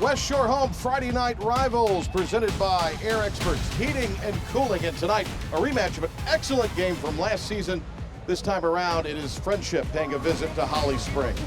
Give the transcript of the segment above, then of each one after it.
West Shore Home Friday Night Rivals presented by Air Experts Heating and Cooling. And tonight, a rematch of an excellent game from last season. This time around, it is Friendship paying a visit to Holly Springs.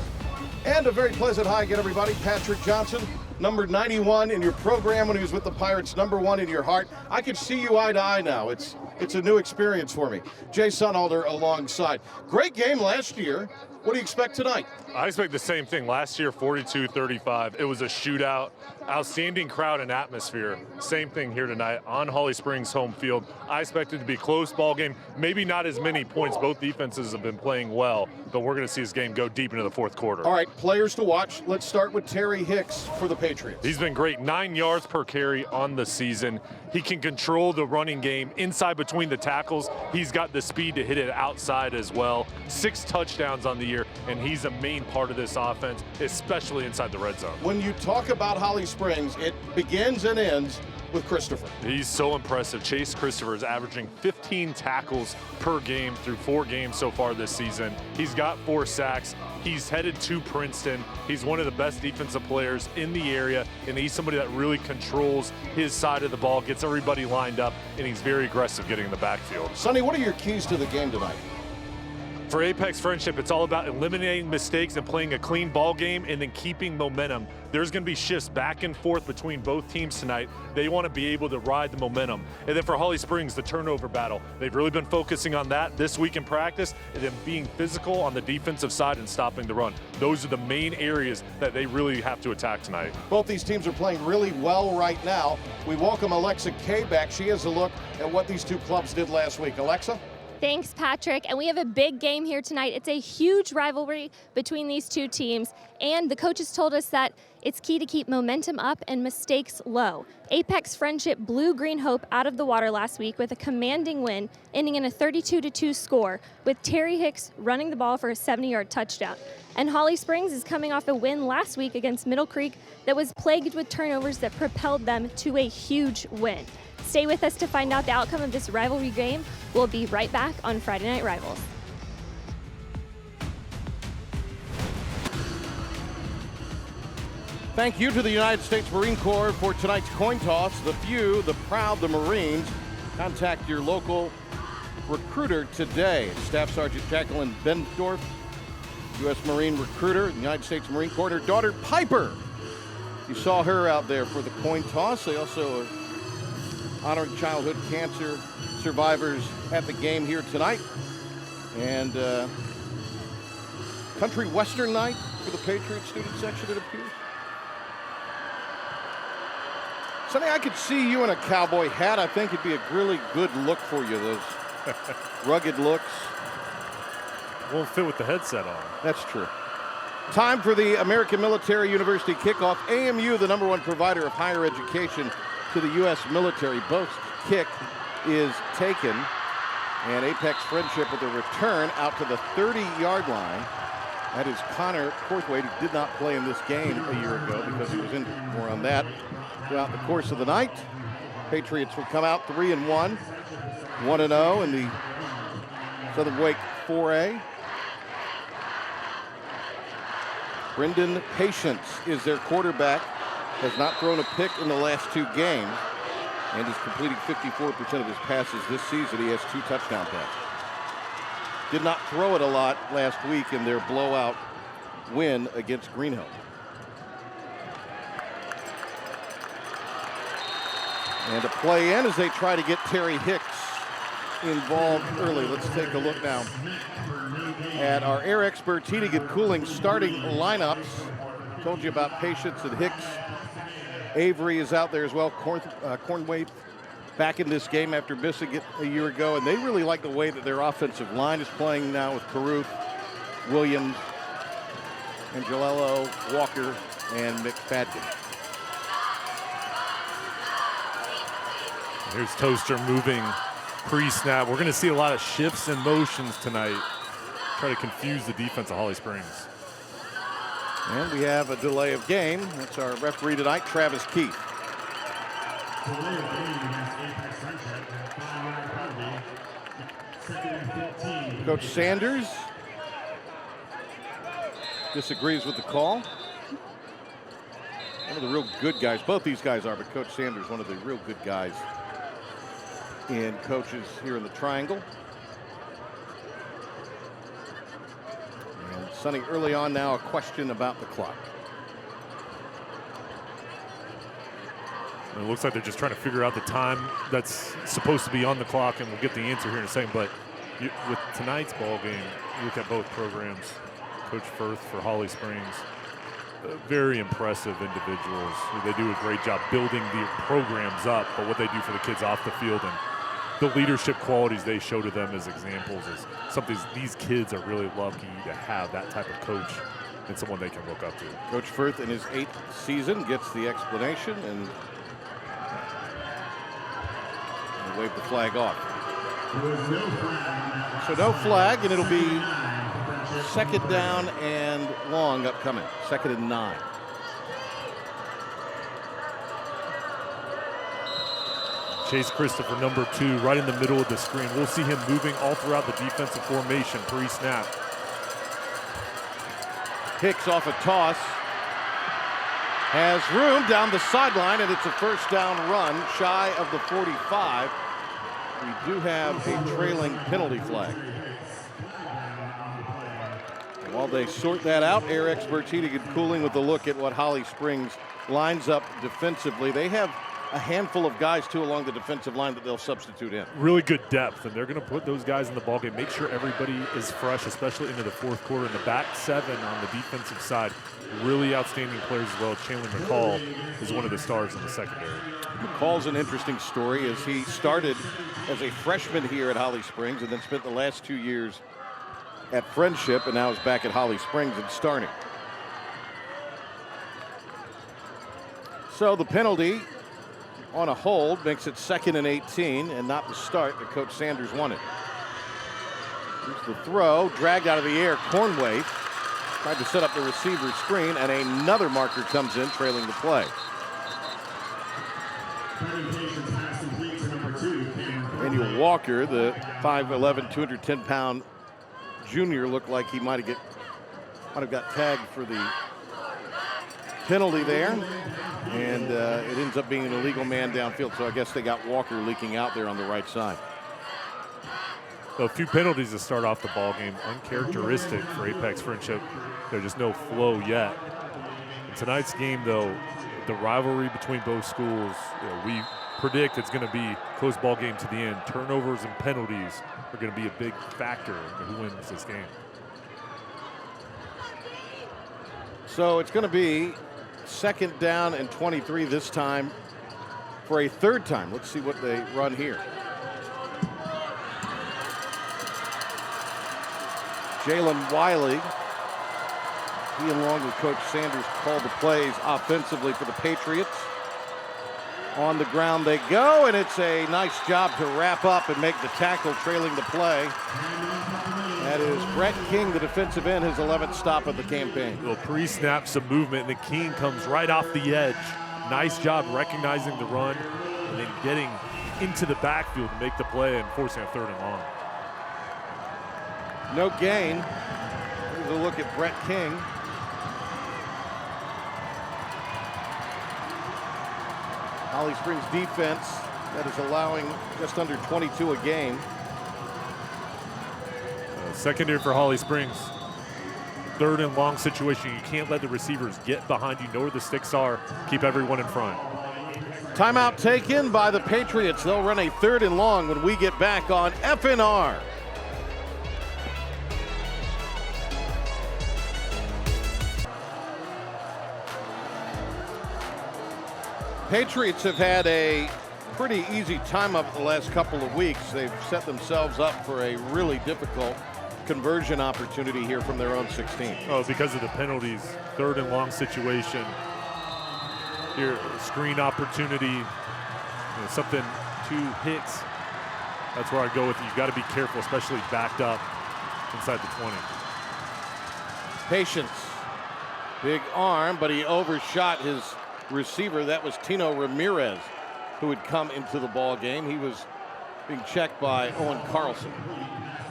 And a very pleasant hi again, everybody. Patrick Johnson, number 91 in your program when he was with the Pirates, number 1 in your heart. I can see you eye to eye now. It's a new experience for me. Jay Sunalder alongside. Great game last year. What do you expect tonight? I expect the same thing. Last year, 42-35. It was a shootout. Outstanding crowd and atmosphere. Same thing here tonight on Holly Springs home field. I expect it to be a close ball game. Maybe not as many points. Both defenses have been playing well, but we're going to see this game go deep into the fourth quarter. All right, players to watch. Let's start with Terry Hicks for the Patriots. He's been great. 9 yards per carry on the season. He can control the running game inside between the tackles. He's got the speed to hit it outside as well. 6 touchdowns on the year, and he's a main part of this offense, especially inside the red zone. When you talk about Holly Springs, it begins and ends with Christopher. He's so impressive. Chase Christopher is averaging 15 tackles per game through 4 games so far this season. He's got 4 sacks. He's headed to Princeton. He's one of the best defensive players in the area, and he's somebody that really controls his side of the ball, gets everybody lined up, and he's very aggressive getting in the backfield. Sonny, what are your keys to the game tonight? For Apex Friendship, it's all about eliminating mistakes and playing a clean ball game and then keeping momentum. There's going to be shifts back and forth between both teams tonight. They want to be able to ride the momentum. And then for Holly Springs, the turnover battle. They've really been focusing on that this week in practice, and then being physical on the defensive side and stopping the run. Those are the main areas that they really have to attack tonight. Both these teams are playing really well right now. We welcome Alexa Kay back. She has a look at what these two clubs did last week. Alexa? Thanks, Patrick. And we have a big game here tonight. It's a huge rivalry between these two teams. And the coaches told us that it's key to keep momentum up and mistakes low. Apex Friendship blew Green Hope out of the water last week with a commanding win, ending in a 32-2 score, with Terry Hicks running the ball for a 70-yard touchdown. And Holly Springs is coming off a win last week against Middle Creek that was plagued with turnovers that propelled them to a huge win. Stay with us to find out the outcome of this rivalry game. We'll be right back on Friday Night Rivals. Thank you to the United States Marine Corps for tonight's coin toss. The few, the proud, the Marines. Contact your local recruiter today. Staff Sergeant Jacqueline Bendorf, U.S. Marine recruiter, United States Marine Corps. Her daughter, Piper. You saw her out there for the coin toss. They also are honoring childhood cancer survivors at the game here tonight. And country western night for the Patriots student section, it appears. Sonny, I could see you in a cowboy hat. I think it'd be a really good look for you, those rugged looks. Won't fit with the headset on. That's true. Time for the American Military University kickoff. AMU, the #1 provider of higher education to the U.S. military. Both kick is taken, and Apex Friendship with a return out to the 30-yard line. That is Connor Corthwaite, who did not play in this game a year ago because he was injured. More on that throughout the course of the night. Patriots will come out 3-1, 1-0 in the Southern Wake 4A. Brendan Patience is their quarterback. Has not thrown a pick in the last 2 games and is completing 54% of his passes this season. He has 2 touchdown passes. Did not throw it a lot last week in their blowout win against Green Hope. And a play in as they try to get Terry Hicks involved early. Let's take a look now at our Air Experts Heating and Cooling starting lineups. Told you about Patience and Hicks. Avery is out there as well. Cornway back in this game after missing it a year ago, and they really like the way that their offensive line is playing now with Caruth, Williams, Angelello, Walker, and McFadden. Here's Toaster moving pre-snap. We're going to see a lot of shifts and motions tonight. Try to confuse the defense of Holly Springs. And we have a delay of game. That's our referee tonight, Travis Keith. Coach Sanders disagrees with the call. One of the real good guys. Both these guys are, but Coach Sanders, one of the real good guys in coaches here in the Triangle. And Sonny, early on now, a question about the clock. It looks like they're just trying to figure out the time that's supposed to be on the clock, and we'll get the answer here in a second. But with tonight's ball game, you look at both programs. Coach Firth for Holly Springs, very impressive individuals. They do a great job building the programs up, but what they do for the kids off the field and the leadership qualities they show to them as examples is something these kids are really lucky to have, that type of coach and someone they can look up to. Coach Firth in his 8th season gets the explanation and wave the flag off. So no flag, and it'll be second down and long upcoming. 2nd and 9. Chase Christopher, number 2, right in the middle of the screen. We'll see him moving all throughout the defensive formation pre-snap. Hicks off a toss. Has room down the sideline, and it's a first down run shy of the 45. We do have a trailing penalty flag. While they sort that out, Air Experts Heating and Cooling with a look at what Holly Springs lines up defensively. They have a handful of guys, too, along the defensive line that they'll substitute in. Really good depth, and they're going to put those guys in the ballgame, make sure everybody is fresh, especially into the 4th quarter. And the back 7 on the defensive side, really outstanding players as well. Chandler McCall is one of the stars in the secondary. McCall's an interesting story as he started as a freshman here at Holly Springs and then spent the last 2 years at Friendship, and now is back at Holly Springs and starting. So the penalty on a hold makes it 2nd and 18 and not the start that Coach Sanders wanted. Here's the throw, dragged out of the air. Cornway tried to set up the receiver screen, and another marker comes in trailing the play. Daniel Walker, the 5'11", 210-pound junior, looked like he might have got tagged for the penalty there, and it ends up being an illegal man downfield. So I guess they got Walker leaking out there on the right side. A few penalties to start off the ball game, uncharacteristic for Apex Friendship. There's just no flow yet. In tonight's game, though, the rivalry between both schools, we predict it's going to be close ball game to the end. Turnovers and penalties are going to be a big factor in who wins this game. So it's going to be 2nd down and 23 this time for a 3rd time. Let's see what they run here. Jalen Wiley, he along with Coach Sanders called the plays offensively for the Patriots. On the ground they go, and it's a nice job to wrap up and make the tackle trailing the play. That is Brett King, the defensive end, his 11th stop of the campaign. Little pre-snap, some movement, and the King comes right off the edge. Nice job recognizing the run and then getting into the backfield to make the play and forcing a 3rd and long. No gain. Here's a look at Brett King. Holly Springs defense that is allowing just under 22 a game. Secondary for Holly Springs. 3rd and long situation. You can't let the receivers get behind you, know where the sticks are. Keep everyone in front. Timeout taken by the Patriots. They'll run a 3rd and long when we get back on FNR. Patriots have had a pretty easy time up the last couple of weeks. They've set themselves up for a really difficult conversion opportunity here from their own 16. Oh, because of the penalties. 3rd and long situation. Here, screen opportunity. Something to Hicks. That's where I go with you. You've got to be careful, especially backed up inside the 20. Patience. Big arm, but he overshot his receiver. That was Tino Ramirez, who had come into the ball game. He was being checked by Owen Carlson.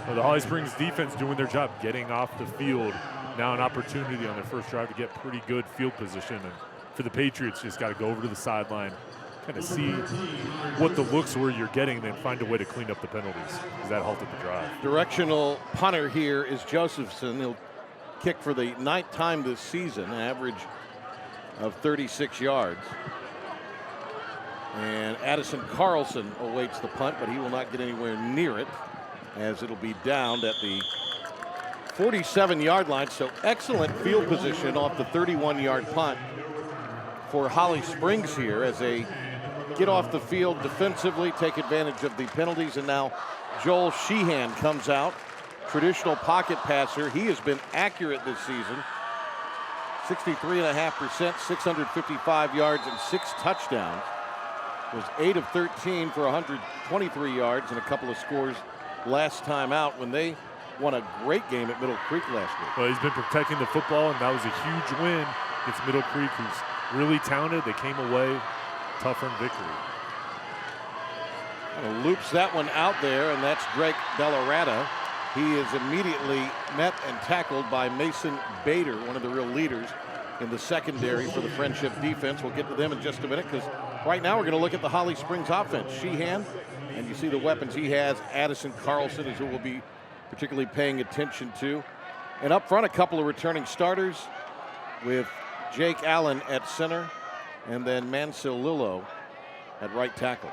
Well, the Holly Springs defense doing their job, getting off the field. Now an opportunity on their first drive to get pretty good field position and for the Patriots, just got to go over to the sideline, kind of see what the looks were you're getting, then find a way to clean up the penalties, because that halted the drive. Directional punter here is Josephson. He'll kick for the 9th time this season, an average of 36 yards. And Addison Carlson awaits the punt, but he will not get anywhere near it, as it'll be downed at the 47-yard line. So excellent field position off the 31-yard punt for Holly Springs here, as they get off the field defensively, take advantage of the penalties. And now Joel Sheehan comes out, traditional pocket passer. He has been accurate this season, 63.5%, 655 yards and 6 touchdowns. Was 8 of 13 for 123 yards and a couple of scores last time out when they won a great game at Middle Creek last week. Well, he's been protecting the football, and that was a huge win against Middle Creek, who's really talented. They came away tough on victory. Kind of loops that one out there, and that's Drake Delarada. He is immediately met and tackled by Mason Bader, one of the real leaders in the secondary for the Friendship defense. We'll get to them in just a minute, because right now we're going to look at the Holly Springs offense. Sheehan, and you see the weapons he has. Addison Carlson is who we'll be particularly paying attention to. And up front, a couple of returning starters with Jake Allen at center and then Mansell Lillo at right tackle.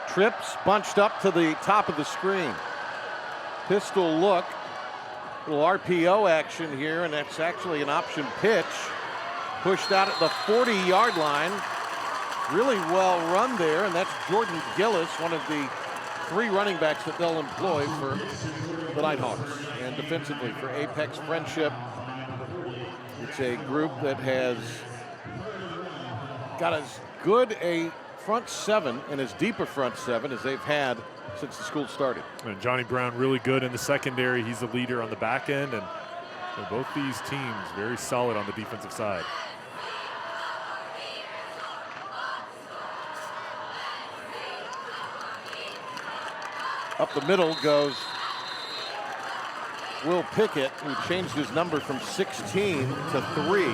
Trips bunched up to the top of the screen. Pistol look. Little RPO action here, and that's actually an option pitch. Pushed out at the 40-yard line. Really well run there, and that's Jordan Gillis, one of the 3 running backs that they'll employ for the Nighthawks. And defensively for Apex Friendship, it's a group that has got as good a front 7 and as deep a front 7 as they've had since the school started. And Johnny Brown really good in the secondary. He's the leader on the back end, and both these teams very solid on the defensive side. Up the middle goes Will Pickett, who changed his number from 16 to 3.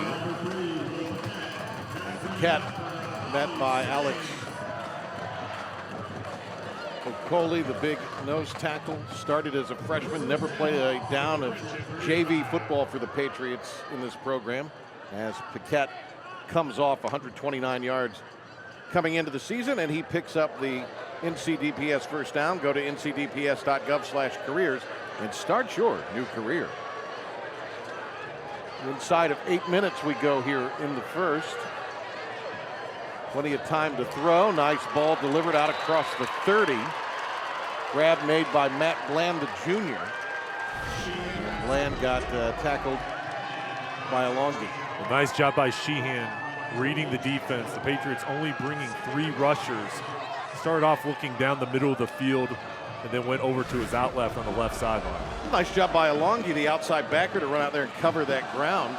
Pickett met by Alex Okoli, the big nose tackle. Started as a freshman, never played a down of JV football for the Patriots in this program, as Pickett comes off 129 yards coming into the season, and he picks up the NCDPS first down. Go to ncdps.gov/careers and start your new career. Inside of 8 minutes we go here in the first. Plenty of time to throw. Nice ball delivered out across the 30. Grab made by Matt Bland, the junior. And Bland got tackled by Alongi. A nice job by Sheehan reading the defense. The Patriots only bringing 3 rushers. Started off looking down the middle of the field and then went over to his out left on the left sideline. Nice job by Alongi, the outside backer, to run out there and cover that ground.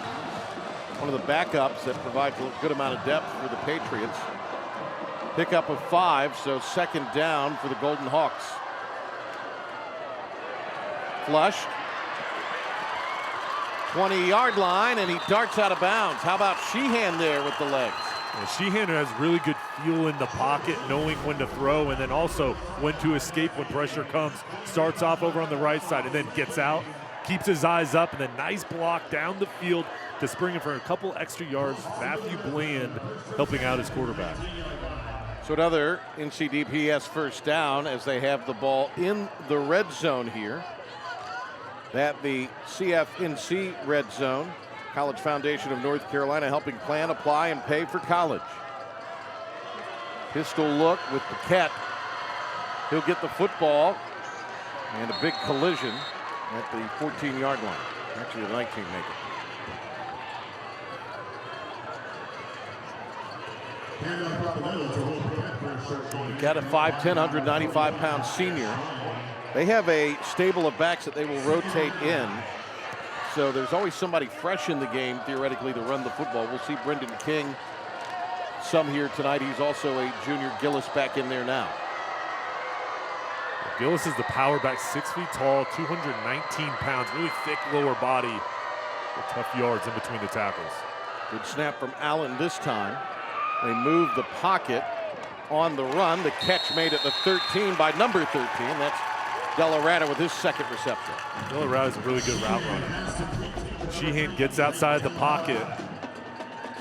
One of the backups that provides a good amount of depth for the Patriots. Pickup of 5, so second down for the Golden Hawks. Flushed. 20-yard line, and he darts out of bounds. How about Sheehan there with the legs? And Sheehan has really good feel in the pocket, knowing when to throw and then also when to escape when pressure comes. Starts off over on the right side and then gets out, keeps his eyes up, and then nice block down the field to spring him for a couple extra yards. Matthew Bland helping out his quarterback. So another NCDPS first down as they have the ball in the red zone here. That the CFNC red zone. College Foundation of North Carolina helping plan, apply, and pay for college. Pistol look with Pickett. He'll get the football, and a big collision at the 14-yard line. Actually, the 19 make it. Got a 5'10", 195-pound senior. They have a stable of backs that they will rotate in. So there's always somebody fresh in the game, theoretically, to run the football. We'll see Brendan King some here tonight. He's also a junior. Gillis back in there now. Gillis is the power back, 6 feet tall, 219 pounds, really thick lower body. Tough yards in between the tackles. Good snap from Allen this time. They move the pocket on the run. The catch made at the 13 by number 13. That's Delarada with his second reception. Delarada is a really good route runner. Sheehan gets outside the pocket,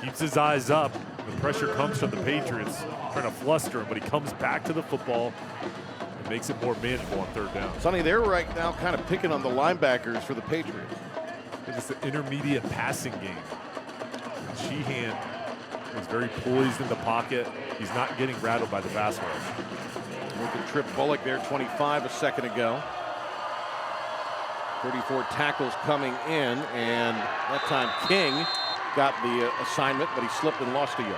keeps his eyes up. The pressure comes from the Patriots trying to fluster him, but he comes back to the football and makes it more manageable on third down. Sonny, they're right now kind of picking on the linebackers for the Patriots. It's an intermediate passing game. Sheehan is very poised in the pocket. He's not getting rattled by the pass rush. Look at Trip Bullock there, 25 a second ago. 34 tackles coming in, and that time King got the assignment, but he slipped and lost a yard.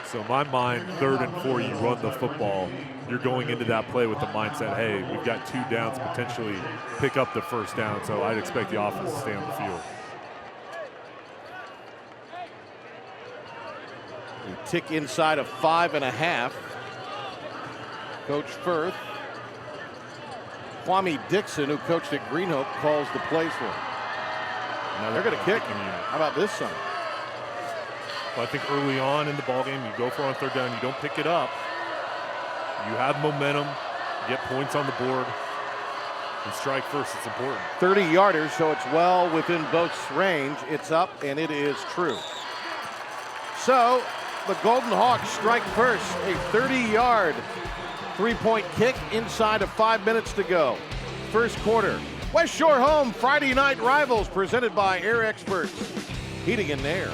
So in my mind, 3rd and 4, you run the football. You're going into that play with the mindset, hey, we've got 2 downs, potentially pick up the first down. So I'd expect the offense to stay on the field. We tick inside of 5.5. Coach Firth, Kwame Dixon, who coached at Greenhope, calls the plays for him. Now they're going to kick. How about this son? Well, I think early on in the ballgame, you go for it on third down, you don't pick it up. You have momentum, you get points on the board, and strike first, it's important. 30-yarder, so it's well within Both's range. It's up, and it is true. So the Golden Hawks strike first, a 30-yard three-point kick inside of 5 minutes to go. First quarter. West Shore Home Friday Night Rivals presented by Air Experts Heating and Air.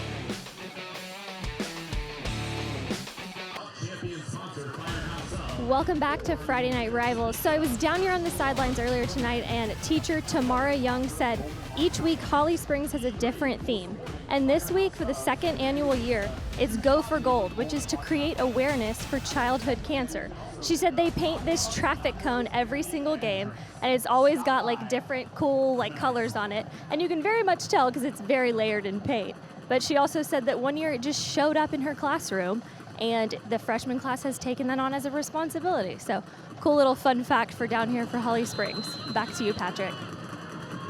Welcome back to Friday Night Rivals. So I was down here on the sidelines earlier tonight, and teacher Tamara Young said each week Holly Springs has a different theme. And this week, for the 2nd annual year, it's Go for Gold, which is to create awareness for childhood cancer. She said they paint this traffic cone every single game, and it's always got like different cool like colors on it. And you can very much tell because it's very layered in paint. But she also said that one year it just showed up in her classroom, and the freshman class has taken that on as a responsibility. So cool little fun fact for down here for Holly Springs. Back to you, Patrick.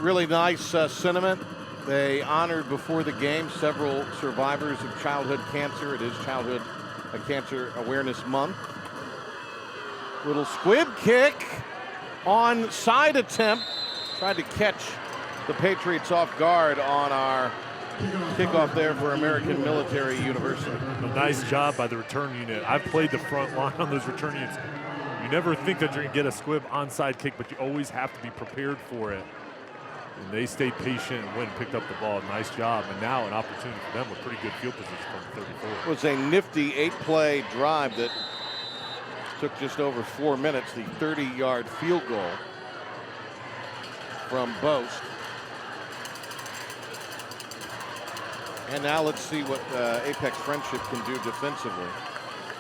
Really nice sentiment. They honored before the game several survivors of childhood cancer. It is Childhood Cancer Awareness Month. Little squib kick on side attempt. Tried to catch the Patriots off guard on our kickoff there for American Military University. A nice job by the return unit. I've played the front line on those return units. You never think that you're going to get a squib onside kick, but you always have to be prepared for it. And they stayed patient and went and picked up the ball. Nice job. And now an opportunity for them with pretty good field position from 34. It was a nifty 8-play drive that took just over 4 minutes. The 30-yard field goal from Boast. And now let's see what Apex Friendship can do defensively,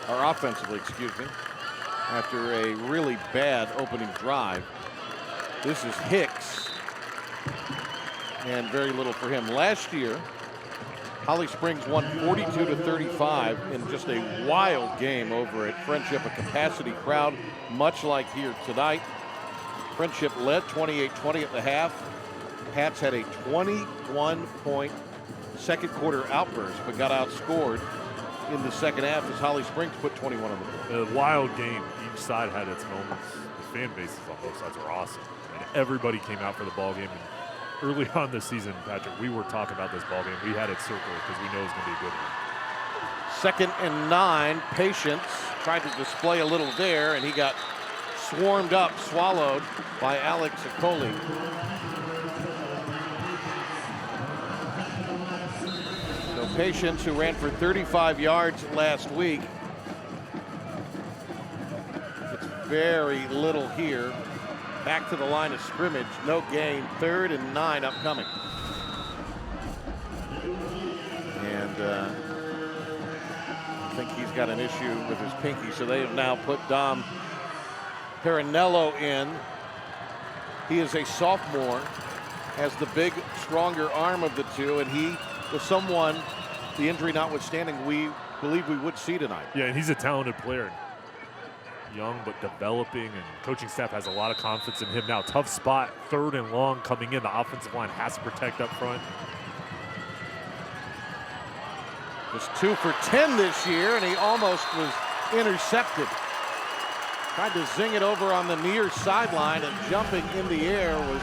or offensively, excuse me, after a really bad opening drive. This is Hicks, and very little for him. Last year, Holly Springs won 42-35 in just a wild game over at Friendship, a capacity crowd, much like here tonight. Friendship led 28-20 at the half. Pats had a 21-point second quarter outburst, but got outscored in the second half as Holly Springs put 21 on the board. A wild game. Each side had its moments. The fan bases on both sides were awesome. And everybody came out for the ball game. And early on this season, Patrick, we were talking about this ball game. We had it circled because we know it's going to be a good one. 2nd and 9. Patience tried to display a little there, and he got swarmed up, swallowed by Alex Akoli. Patience, who ran for 35 yards last week. It's very little here. Back to the line of scrimmage, no gain. 3rd and 9 upcoming. And I think he's got an issue with his pinky, so they have now put Dom Perinello in. He is a sophomore, has the big, stronger arm of the two, and he was someone, the injury notwithstanding, we believe we would see tonight. Yeah, and he's a talented player. young but developing, and coaching staff has a lot of confidence in him now. Tough spot, 3rd and long coming in. The offensive line has to protect up front. Was 2 for 10 this year, and he almost was intercepted. Tried to zing it over on the near sideline, and jumping in the air was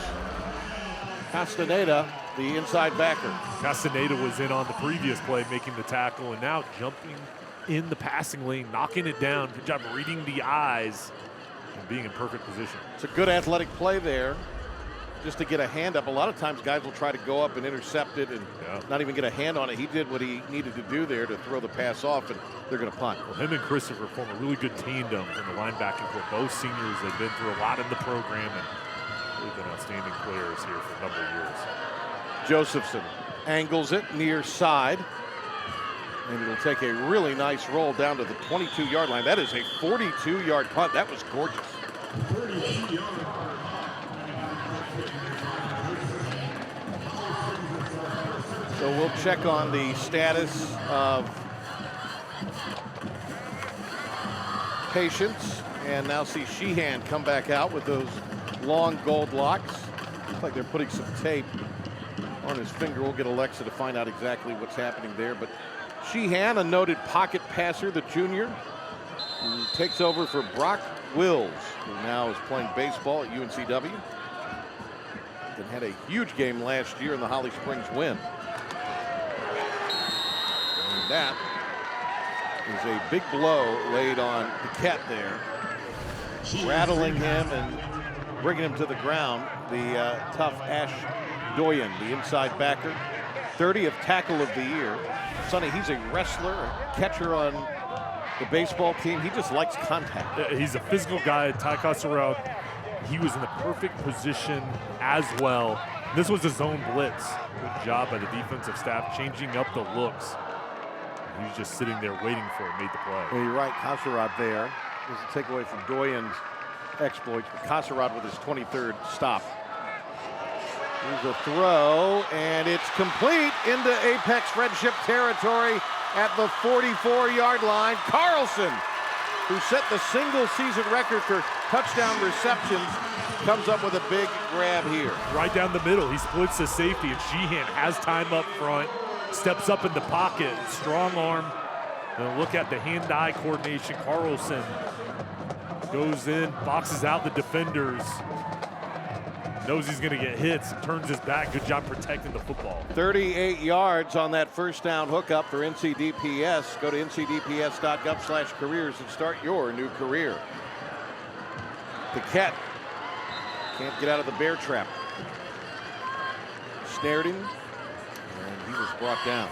Castaneda, the inside backer. Castaneda was in on the previous play, making the tackle, and now jumping in the passing lane, knocking it down. Good job reading the eyes and being in perfect position. It's a good athletic play there, just to get a hand up. A lot of times guys will try to go up and intercept it and not even get a hand on it. He did what he needed to do there to throw the pass off, and they're going to punt. Well, him and Christopher form a really good tandem in the linebacking corps. Both seniors, they've been through a lot in the program and really been outstanding players here for a number of years. Josephson angles it near side, and it'll take a really nice roll down to the 22-yard line. That is a 42-yard punt. That was gorgeous. So we'll check on the status of patients, and now see Sheehan come back out with those long gold locks. Looks like they're putting some tape on his finger. We'll get Alexa to find out exactly what's happening there. But Sheehan, a noted pocket passer, the junior, who takes over for Brock Wills, who now is playing baseball at UNCW. And had a huge game last year in the Holly Springs win. And that is a big blow laid on Paquette there, rattling him and bringing him to the ground. The tough Ash Doyen, the inside backer, 30th tackle of the year. Sonny, he's a wrestler, a catcher on the baseball team. He just likes contact. He's a physical guy. Ty Casarod, he was in the perfect position as well. This was a zone blitz. Good job by the defensive staff changing up the looks. He was just sitting there waiting for it, made the play. Well, you're right, Casarod there. This is a takeaway from Doyen's exploits, but Casarod with his 23rd stop. Here's a throw, and it's complete into Apex Friendship territory at the 44-yard line. Carlson, who set the single-season record for touchdown receptions, comes up with a big grab here. Right down the middle, he splits the safety, and Sheehan has time up front, steps up in the pocket, strong arm. And look at the hand-eye coordination. Carlson goes in, boxes out the defenders, knows he's going to get hits, turns his back. Good job protecting the football. 38 yards on that first down hookup for NCDPS. Go to ncdps.gov/careers and start your new career. Paquette can't get out of the bear trap. Snared him, and he was brought down.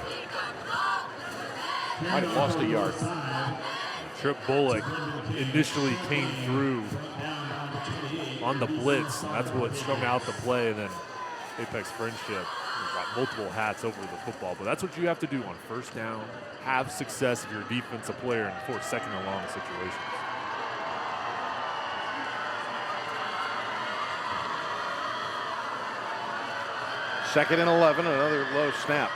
Might have lost a yard. Trip Bullock initially came through on the blitz. That's what strung out the play, and then Apex Friendship got multiple hats over the football. But that's what you have to do on first down. Have success if you're a defensive player in 4 second and long situations. Second and 11, another low snap.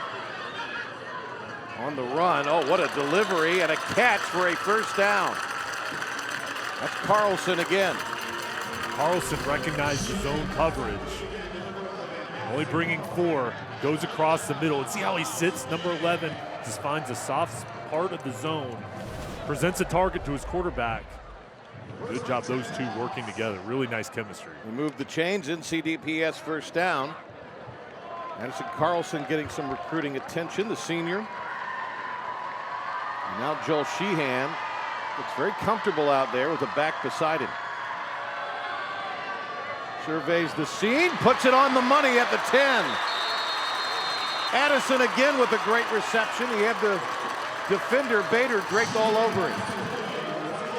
On the run, oh, what a delivery and a catch for a first down. That's Carlson again. Carlson recognized the zone coverage. Only bringing 4, goes across the middle. And see how he sits, number 11, just finds a soft part of the zone, presents a target to his quarterback. Good job, those two working together. Really nice chemistry. We move the chains, NCDPS first down. Addison Carlson getting some recruiting attention, the senior. And now Joel Sheehan looks very comfortable out there with a back beside him. Surveys the scene, puts it on the money at the 10. Addison again with a great reception. He had the defender, Bader, draped all over him.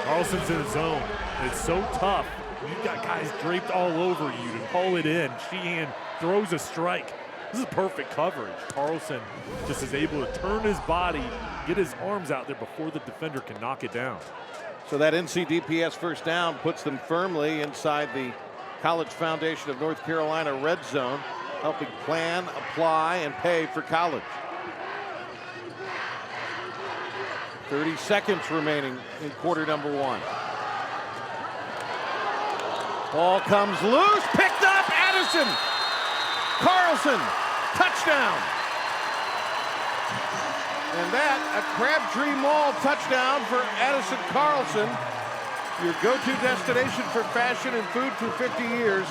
Carlson's in the zone. It's so tough. You've got guys draped all over you to call it in. Sheehan throws a strike. This is perfect coverage. Carlson just is able to turn his body, get his arms out there before the defender can knock it down. So that NCDPS first down puts them firmly inside the College Foundation of North Carolina red zone, helping plan, apply, and pay for college. 30 seconds remaining in quarter number 1. Ball comes loose, picked up, Addison Carlson, touchdown. And that, a Crabtree Mall touchdown for Addison Carlson. Your go-to destination for fashion and food for 50 years.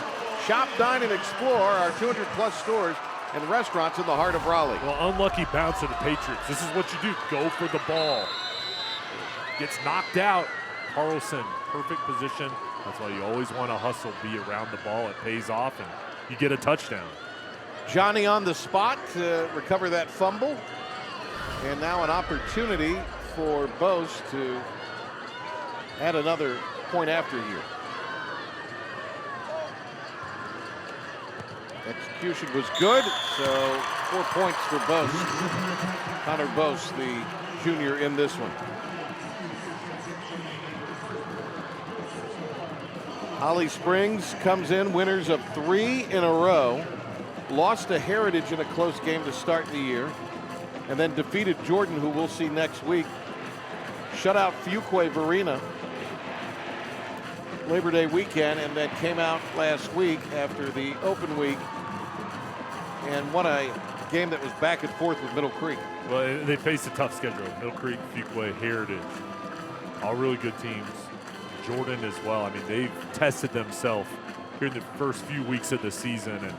Shop, dine, and explore our 200-plus stores and restaurants in the heart of Raleigh. Well, unlucky bounce of the Patriots. This is what you do. Go for the ball. Gets knocked out. Carlson, perfect position. That's why you always want to hustle, be around the ball. It pays off, and you get a touchdown. Johnny on the spot to recover that fumble. And now an opportunity for Bose to add another point after here. Execution was good, so 4 points for Bose. Connor Bose, the junior in this one. Holly Springs comes in winners of 3 in a row. Lost to Heritage in a close game to start the year. And then defeated Jordan, who we'll see next week. Shut out Fuquay Varina Labor Day weekend, and then came out last week after the open week and won a game that was back and forth with Middle Creek. Well, they faced a tough schedule. Middle Creek, Fuquay, Heritage, all really good teams. Jordan as well. I mean, they've tested themselves here in the first few weeks of the season, and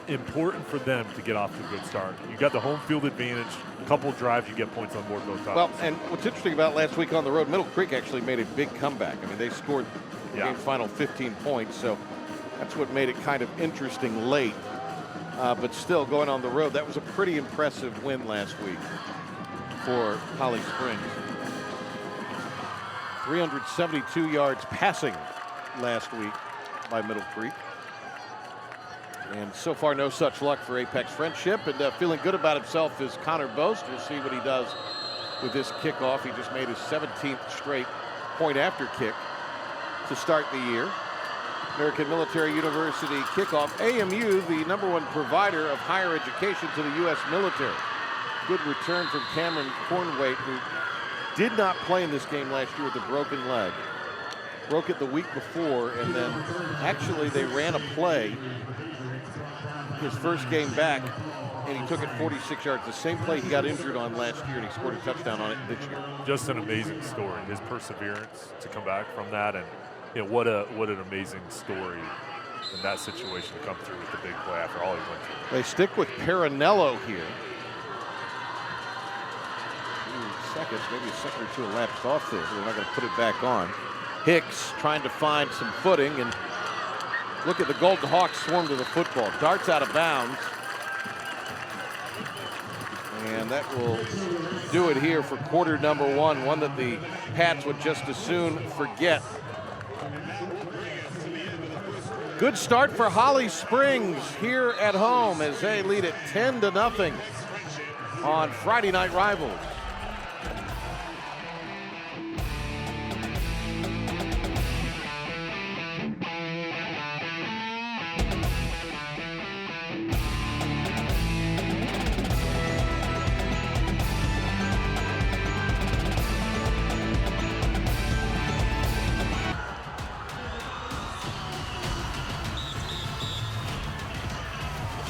important for them to get off to a good start. You got the home field advantage. A couple drives, you get points on board both times. Well, and what's interesting about last week on the road, Middle Creek actually made a big comeback. I mean, they scored the game's final 15 points, so that's what made it kind of interesting late. But still, going on the road, that was a pretty impressive win last week for Holly Springs. 372 yards passing last week by Middle Creek. And so far, no such luck for Apex Friendship. And feeling good about himself is Connor Bose. We'll see what he does with this kickoff. He just made his 17th straight point after kick to start the year. American Military University kickoff. AMU, the #1 provider of higher education to the U.S. military. Good return from Cameron Cornwaite, who did not play in this game last year with a broken leg. Broke it the week before, and then actually they ran a play his first game back, and he took it 46 yards. The same play he got injured on last year, and he scored a touchdown on it this year. Just an amazing story. His perseverance to come back from that, and you know, what an amazing story in that situation to come through with the big play after all he went through. They stick with Perinello here. Seconds, maybe a second or two elapsed off there. They're not going to put it back on. Hicks trying to find some footing, and look at the Golden Hawks swarm to the football. Darts out of bounds. And that will do it here for quarter #1, one that the Pats would just as soon forget. Good start for Holly Springs here at home as they lead it 10-0 on Friday Night Rivals.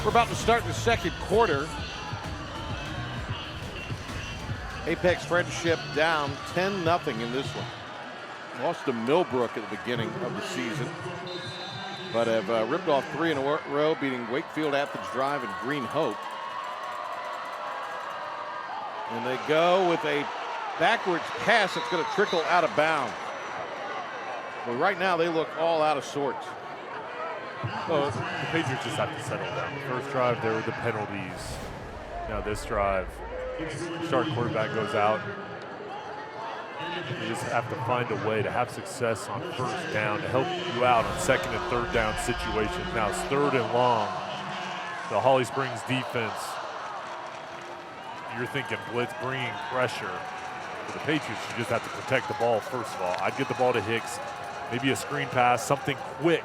We're about to start the second quarter. Apex Friendship down 10-0 in this one. Lost to Millbrook at the beginning of the season, but have ripped off 3 in a row, beating Wakefield, Athens Drive, and Green Hope. And they go with a backwards pass that's going to trickle out of bounds. But right now they look all out of sorts. Well, the Patriots just have to settle down. The first drive, there were the penalties. Now this drive, starting quarterback goes out. You just have to find a way to have success on first down to help you out on second and third down situations. Now it's 3rd and long. The Holly Springs defense, you're thinking blitz, bringing pressure. For the Patriots, you just have to protect the ball first of all. I'd get the ball to Hicks, maybe a screen pass, something quick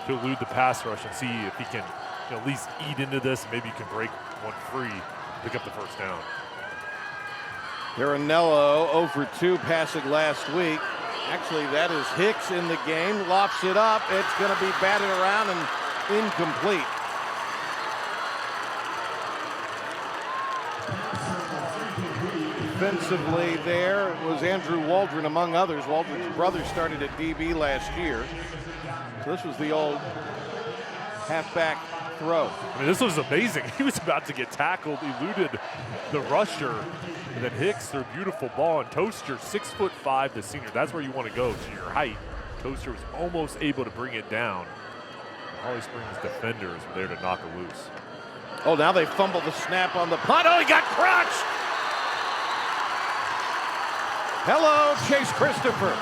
to elude the pass rush and see if he can at least eat into this. Maybe you can break one free, pick up the first down. Perinello 0 for 2 passing last week. Actually, that is Hicks in the game. Lofts it up. It's going to be batted around and incomplete. Defensively there was Andrew Waldron, among others. Waldron's brother started at DB last year. So this was the old halfback throw. I mean, this was amazing. He was about to get tackled, eluded the rusher, and then Hicks, their beautiful ball, and Toaster, 6'5", the senior. That's where you want to go, to your height. Toaster was almost able to bring it down. Holly Springs defenders were there to knock it loose. Oh, now they fumble the snap on the punt. Oh, he got crushed! Hello, Chase Christopher.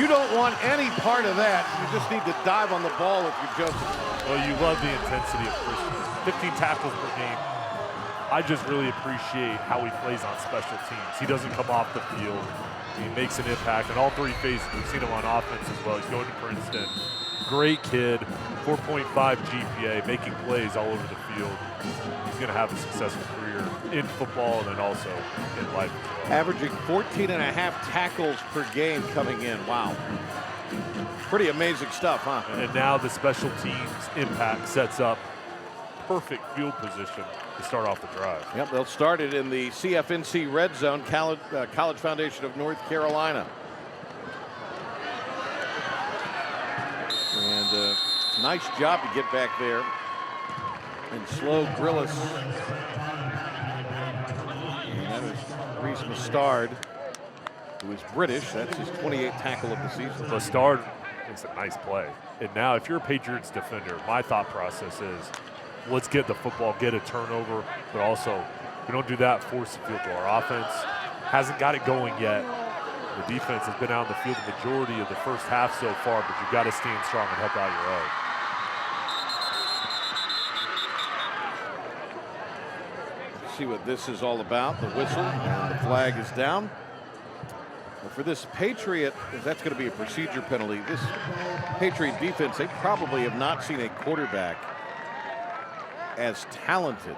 You don't want any part of that. You just need to dive on the ball if you're Joseph. Well, you love the intensity of Christopher. 15 tackles per game. I just really appreciate how he plays on special teams. He doesn't come off the field. He makes an impact in all three phases. We've seen him on offense as well. He's going to Princeton. Great kid, 4.5 GPA, making plays all over the field. He's going to have a successful career in football and then also in life as well. Averaging 14 and a half tackles per game coming in. Wow. Pretty amazing stuff, huh? And now the special teams impact sets up perfect field position to start off the drive. Yep, they'll start it in the CFNC Red Zone, College Foundation of North Carolina. And nice job to get back there and slow Grillis. And that is Reese Mustard, who is British. That's his 28th tackle of the season. Mustard makes a nice play. And now if you're a Patriots defender, my thought process is let's get the football, get a turnover, but also if we don't do that, force the field goal. Our offense hasn't got it going yet. The defense has been out in the field the majority of the first half so far, but you've got to stand strong and help out your own. See what this is all about. The whistle and the flag is down. Well, for this Patriot, that's going to be a procedure penalty. This Patriot defense, they probably have not seen a quarterback as talented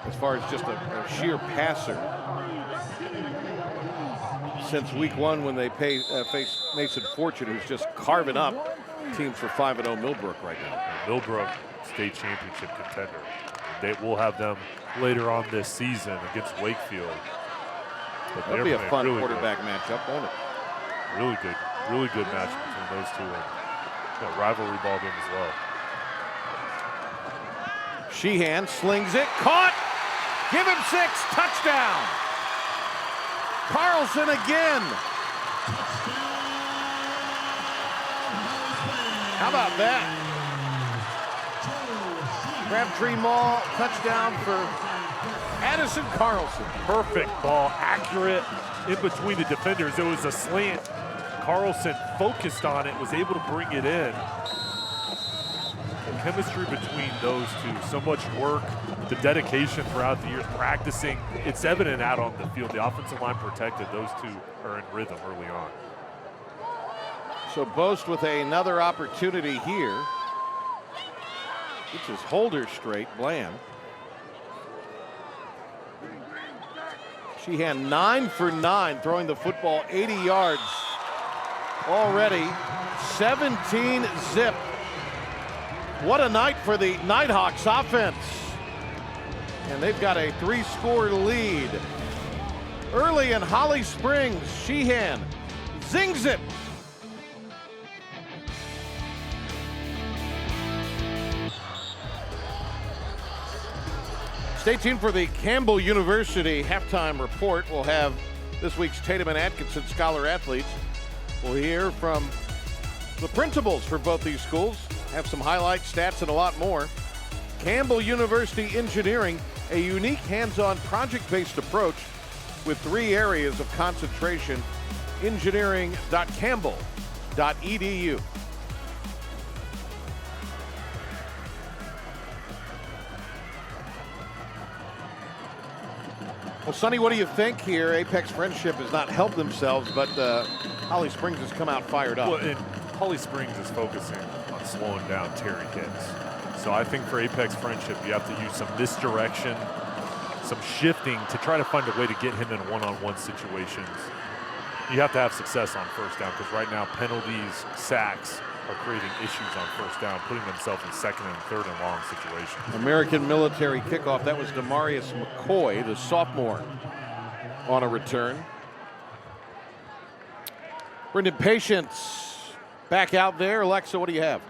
as far as just a sheer passer since week one when they faced Mason Fortune, who's just carving up teams for 5-0 Millbrook right now. Millbrook state championship contender. They will have them later on this season against Wakefield. But That'll be a fun really quarterback matchup, won't it? Really good match between those two. And a rivalry ball game as well. Sheehan slings it, caught, give him 6, touchdown. Carlson again. How about that? Crabtree Mall, touchdown for Addison Carlson. Perfect ball, accurate in between the defenders. It was a slant. Carlson focused on it, was able to bring it in. The chemistry between those two, so much work, the dedication throughout the years, practicing. It's evident out on the field. The offensive line protected. Those two are in rhythm early on. So Boast with another opportunity here. Gets his holder straight, Bland. Sheehan 9 for 9, throwing the football 80 yards already. 17 zip. What a night for the Nighthawks offense. And they've got a 3-score lead. Early in Holly Springs, Sheehan zings it. Stay tuned for the Campbell University halftime report. We'll have this week's Tatum and Atkinson Scholar athletes. We'll hear from the principals for both these schools, have some highlights, stats, and a lot more. Campbell University Engineering, a unique hands-on project-based approach with 3 areas of concentration. Engineering.campbell.edu. Well, Sonny, what do you think here? Apex Friendship has not helped themselves, but Holly Springs has come out fired up. Well, and Holly Springs is focusing on slowing down Terry Hicks. So I think for Apex Friendship, you have to use some misdirection, some shifting to try to find a way to get him in one-on-one situations. You have to have success on first down because right now penalties, sacks are creating issues on first down, putting themselves in second and third and long situations. American Military kickoff. That was Demarius McCoy, the sophomore, on a return. Brendan Patience back out there. Alexa, what do you have?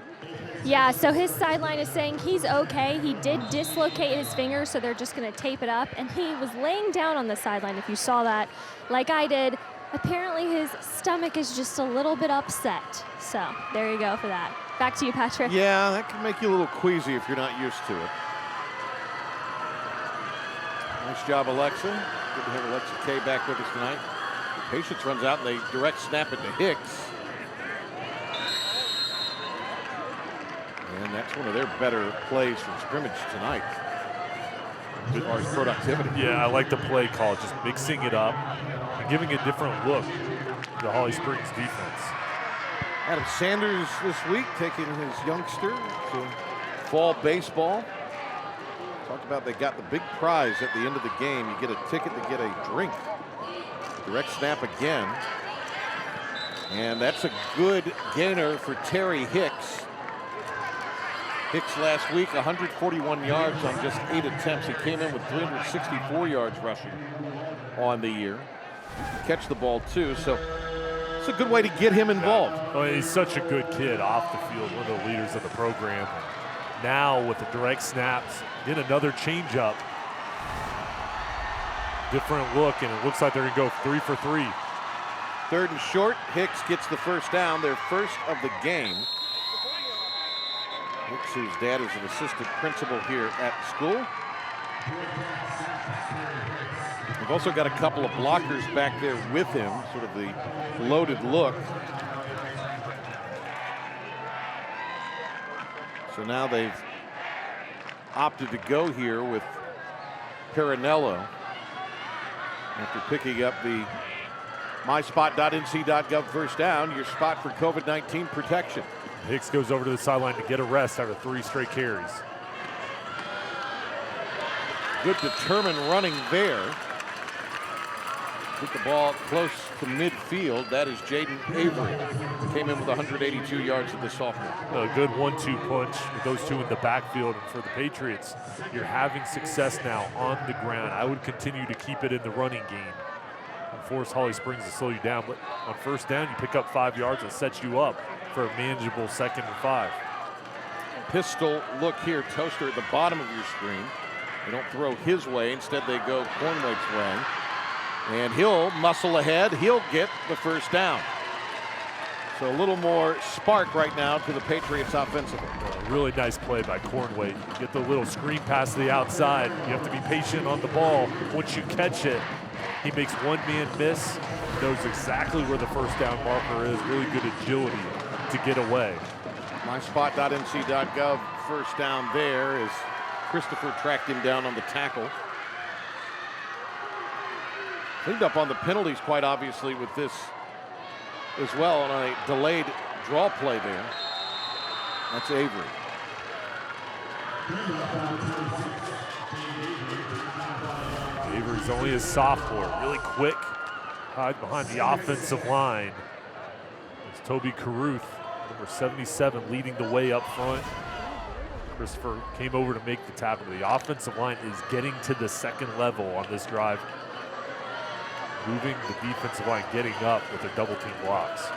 Yeah, so his sideline is saying he's okay. He did dislocate his finger, so they're just going to tape it up. And he was laying down on the sideline, if you saw that, like I did. Apparently his stomach is just a little bit upset. So there you go for that. Back to you, Patrick. Yeah, that can make you a little queasy if you're not used to it. Nice job, Alexa. Good to have Alexa K back with us tonight. Patience runs out and they direct snap it to Hicks. And that's one of their better plays from scrimmage tonight as far as productivity. Yeah, I like the play call, just mixing it up and giving a different look to the Holly Springs defense. Adam Sanders this week taking his youngster to fall baseball. Talked about they got the big prize at the end of the game. You get a ticket to get a drink. Direct snap again. And that's a good gainer for Terry Hicks. Hicks last week, 141 yards on just 8 attempts. He came in with 364 yards rushing on the year. Catch the ball too, so it's a good way to get him involved. Oh, he's such a good kid off the field, one of the leaders of the program. Now with the direct snaps, did another changeup. Different look, and it looks like they're gonna go 3 for 3. Third and short, Hicks gets the first down, their first of the game. Hicks, whose dad is an assistant principal here at school. We've also got a couple of blockers back there with him, sort of the loaded look. So now they've opted to go here with Perinello after picking up the myspot.nc.gov first down, your spot for COVID-19 protection. Hicks goes over to the sideline to get a rest after 3 straight carries. Good determined running there. Get the ball close to midfield. That is Jaden Avery. Came in with 182 yards of the sophomore. A good 1-2 punch with those two in the backfield. And for the Patriots, you're having success now on the ground. I would continue to keep it in the running game and force Holly Springs to slow you down. But on first down, you pick up 5 yards and sets you up for a manageable 2nd and 5. Pistol look here. Toaster at the bottom of your screen. They don't throw his way. Instead, they go Cornwaite's way. And he'll muscle ahead. He'll get the first down. So a little more spark right now to the Patriots offensively. A really nice play by Cornwait. You get the little screen pass to the outside. You have to be patient on the ball. Once you catch it, he makes one man miss, knows exactly where the first down marker is. Really good agility to get away. myspot.nc.gov first down there as Christopher tracked him down on the tackle. Cleaned up on the penalties quite obviously with this as well on a delayed draw play there. That's Avery. Avery's only a sophomore, really quick, hide behind the offensive line. It's Toby Caruth, number 77, leading the way up front. Christopher came over to make the tackle. The offensive line is getting to the second level on this drive. Moving the defensive line, getting up with their double team blocks.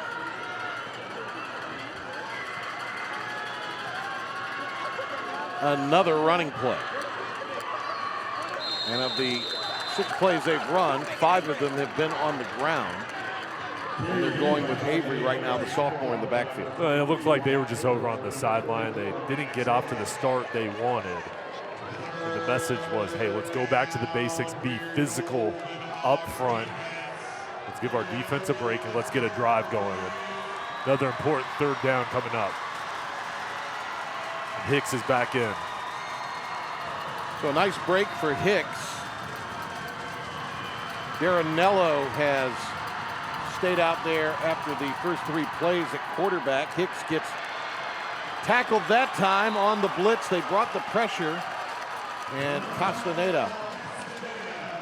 Another running play. And of the 6 plays they've run, 5 of them have been on the ground. And they're going with Avery right now, the sophomore in the backfield. It looked like they were just over on the sideline. They didn't get off to the start they wanted. And the message was, hey, let's go back to the basics, be physical up front. Let's give our defense a break and let's get a drive going. Another important 3rd down coming up. And Hicks is back in. So a nice break for Hicks. Darinello has stayed out there after the first 3 plays at quarterback. Hicks gets tackled that time on the blitz. They brought the pressure, and Castaneda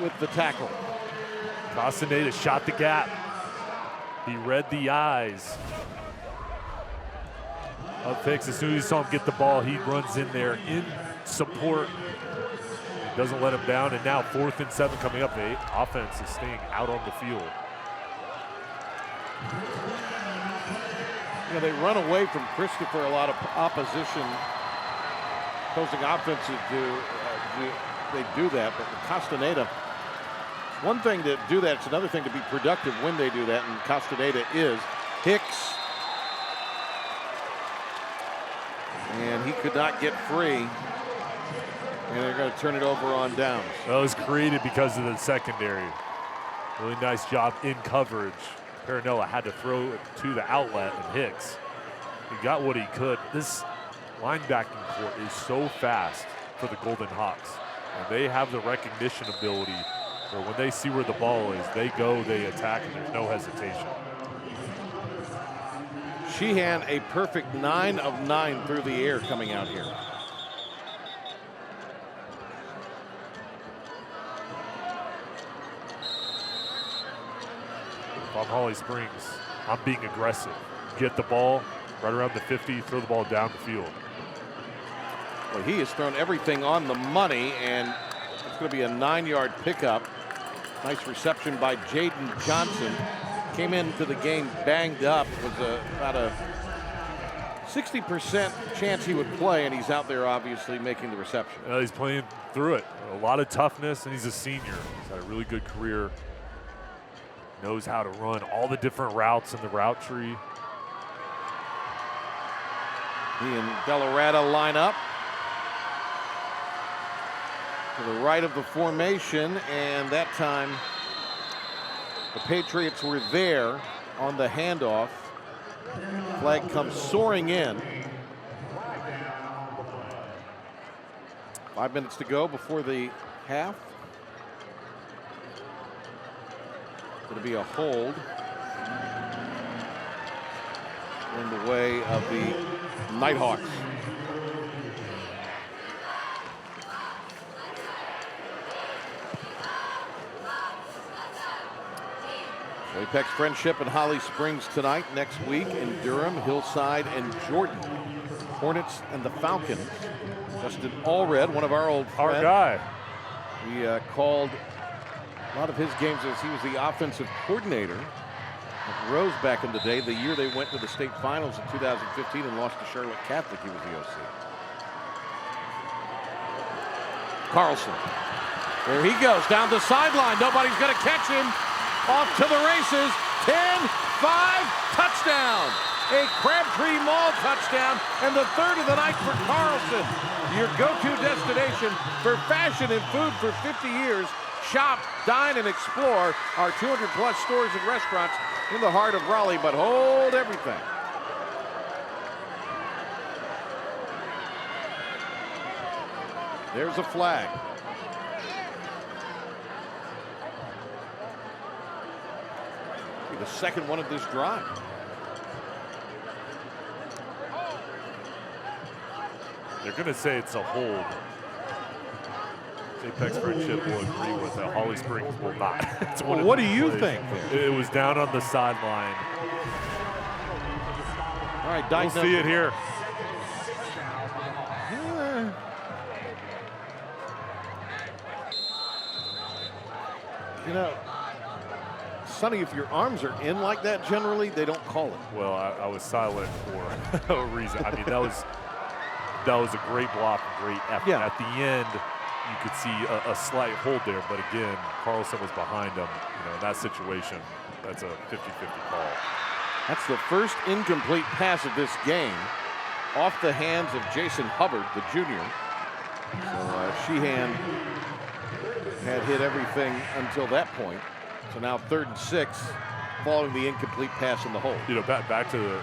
with the tackle. Castaneda shot the gap. He read the eyes of Hicks. As soon as he saw him get the ball, he runs in there in support. He doesn't let him down, and now 4th and 7 coming up. The offense is staying out on the field. You know, they run away from Christopher a lot of opposition. Opposing offenses they do that, but with Castaneda, it's one thing to do that, it's another thing to be productive when they do that, and Castaneda is. Hicks, and he could not get free, and they're going to turn it over on downs. Well, it was created because of the secondary. Really nice job in coverage. Perinella had to throw it to the outlet, and Hicks, he got what he could. This linebacking court is so fast for the Golden Hawks, and they have the recognition ability where when they see where the ball is, they go, they attack, and there's no hesitation. Sheehan, a perfect 9 of 9 through the air coming out here. If I'm Holly Springs, I'm being aggressive. Get the ball right around the 50, throw the ball down the field. Well, he has thrown everything on the money, and it's going to be a 9-yard pickup. Nice reception by Jaden Johnson. Came into the game banged up. Was about a 60% chance he would play, and he's out there obviously making the reception. He's playing through it. A lot of toughness, and he's a senior. He's had a really good career. Knows how to run all the different routes in the route tree. He and Delarada line up to the right of the formation, and that time the Patriots were there on the handoff. Flag comes soaring in. 5 minutes to go before the half. Going to be a hold in the way of the Nighthawks. Apex Friendship and Holly Springs tonight. Next week in Durham, Hillside, and Jordan. Hornets and the Falcons. Justin Allred, one of our old friends. Our guy. We called a lot of his games as he was the offensive coordinator at Rose back in the day. The year they went to the state finals in 2015 and lost to Charlotte Catholic, he was the OC. Carlson. There he goes, down the sideline. Nobody's going to catch him. Off to the races. 10, 5, touchdown. A Crabtree Mall touchdown, and the third of the night for Carlson. Your go-to destination for fashion and food for 50 years. Shop, dine, and explore our 200-plus stores and restaurants in the heart of Raleigh, but hold everything. There's a flag. The second one of this drive. They're going to say it's a hold. Apex Friendship will agree with that. Holly Springs will not. Well, what do you think? It was down on the sideline. All right, we'll see it here. You know, Sonny, if your arms are in like that, generally they don't call it. Well, I was silent for a reason. I mean, that was a great block, great effort. Yeah. At the end, you could see a slight hold there, but again, Carlson was behind him. You know, in that situation, that's a 50-50 call. That's the first incomplete pass of this game, off the hands of Jason Hubbard, the junior. So Sheehan had hit everything until that point. So now 3rd and 6, following the incomplete pass in the hole. You know, back to the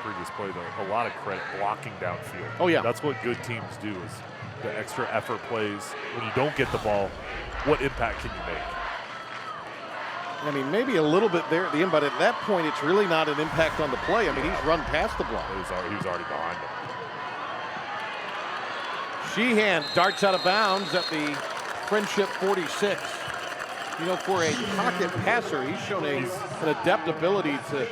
previous play though. A lot of credit blocking downfield. Oh yeah, that's what good teams do, is the extra effort plays. When you don't get the ball, what impact can you make? I mean, maybe a little bit there at the end, but at that point, it's really not an impact on the play. I mean, he's run past the block. He was already behind him. Sheehan darts out of bounds at the Friendship 46. You know, for a pocket passer, he's shown an adept ability to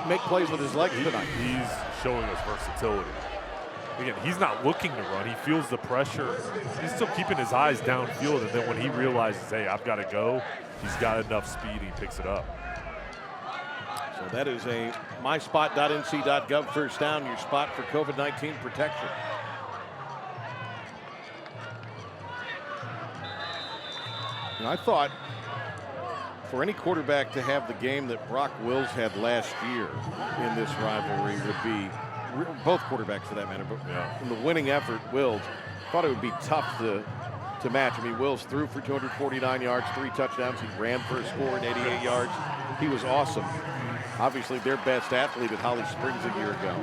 make plays with his legs tonight. He's showing us versatility. Again, he's not looking to run. He feels the pressure. He's still keeping his eyes downfield, and then when he realizes, hey, I've got to go, he's got enough speed, he picks it up. So that is a myspot.nc.gov first down, your spot for COVID-19 protection. And I thought for any quarterback to have the game that Brock Wills had last year in this rivalry would be, both quarterbacks for that matter, but in the winning effort, Wills, thought it would be tough to match. I mean, Wills threw for 249 yards, 3 touchdowns. He ran for a score and 88 yards. He was awesome. Obviously their best athlete at Holly Springs a year ago.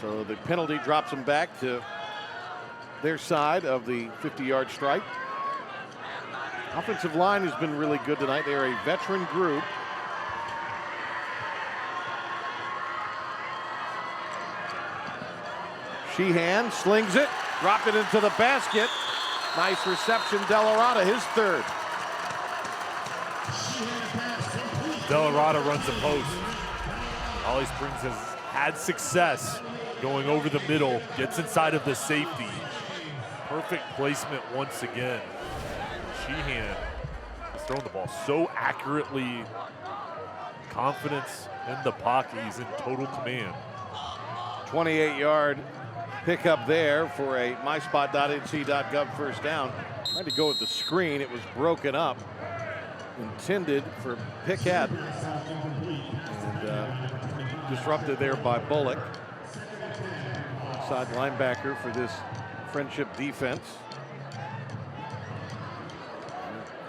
So the penalty drops them back to their side of the 50-yard stripe. Offensive line has been really good tonight. They are a veteran group. Sheehan slings it, dropped it into the basket. Nice reception, Delarada, his third. Delarada runs the post. Holly Springs has had success going over the middle, gets inside of the safety. Perfect placement once again. Sheehan is throwing the ball so accurately. Confidence in the pocket, he's in total command. 28-yard pickup there for a myspot.nc.gov first down. Tried to go with the screen, it was broken up. Intended for Pickett. And disrupted there by Bullock. Inside linebacker for this Friendship defense.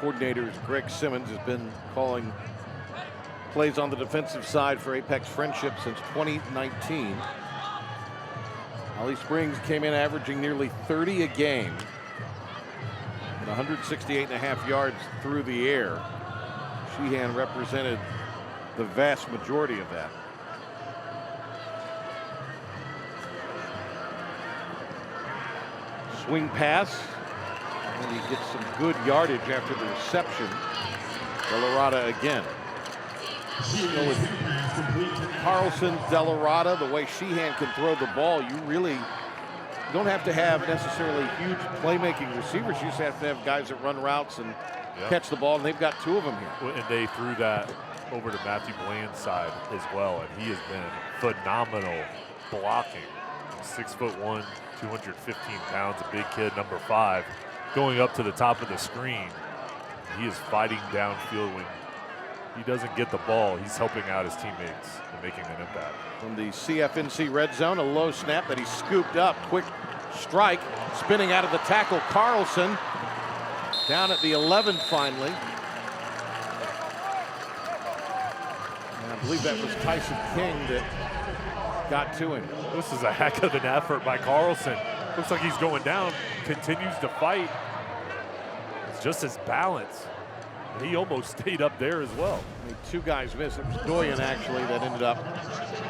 Coordinator Greg Simmons has been calling plays on the defensive side for Apex Friendship since 2019. Holly Springs came in averaging nearly 30 a game and 168.5 yards through the air. Sheehan represented the vast majority of that. Swing pass, and he gets some good yardage after the reception. Delarada again. You know, with Carlson, Delarada, the way Sheehan can throw the ball, you really don't have to have necessarily huge playmaking receivers. You just have to have guys that run routes and catch the ball, and they've got 2 of them here. And they threw that over to Matthew Bland's side as well, and he has been phenomenal blocking. 6'1", 215 pounds, a big kid, number 5, going up to the top of the screen. He is fighting downfield when he doesn't get the ball. He's helping out his teammates and making an impact. From the CFNC red zone, a low snap that he scooped up. Quick strike, spinning out of the tackle. Carlson down at the 11 finally. And I believe that was Tyson King that got to him. This is a heck of an effort by Carlson. Looks like he's going down, continues to fight. It's just his balance. He almost stayed up there as well. 2 guys missed. It was Doyen actually that ended up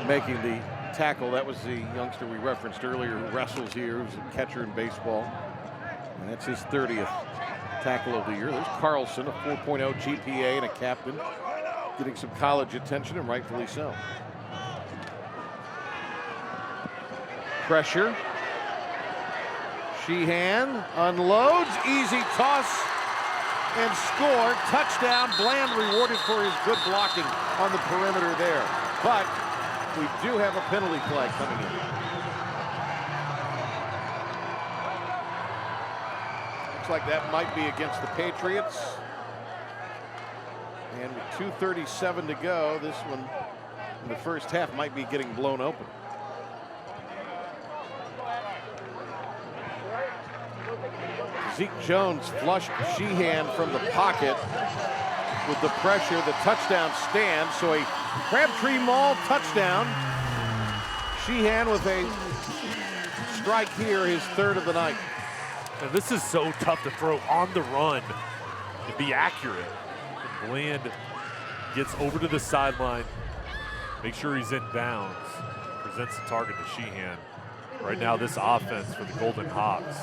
making the tackle. That was the youngster we referenced earlier who wrestles here, who's a catcher in baseball. And that's his 30th tackle of the year. There's Carlson, a 4.0 GPA and a captain, getting some college attention, and rightfully so. Pressure. Sheehan unloads, easy toss and score. Touchdown. Bland rewarded for his good blocking on the perimeter there. But we do have a penalty flag coming in. Looks like that might be against the Patriots. And with 2:37 to go, this one in the first half might be getting blown open. Zeke Jones flushed Sheehan from the pocket with the pressure. The touchdown stands, so a Crabtree Mall touchdown. Sheehan with a strike here, his 3rd of the night. And this is so tough to throw on the run and be accurate. And Bland gets over to the sideline, make sure he's in bounds, presents the target to Sheehan. Right now, this offense for the Golden Hawks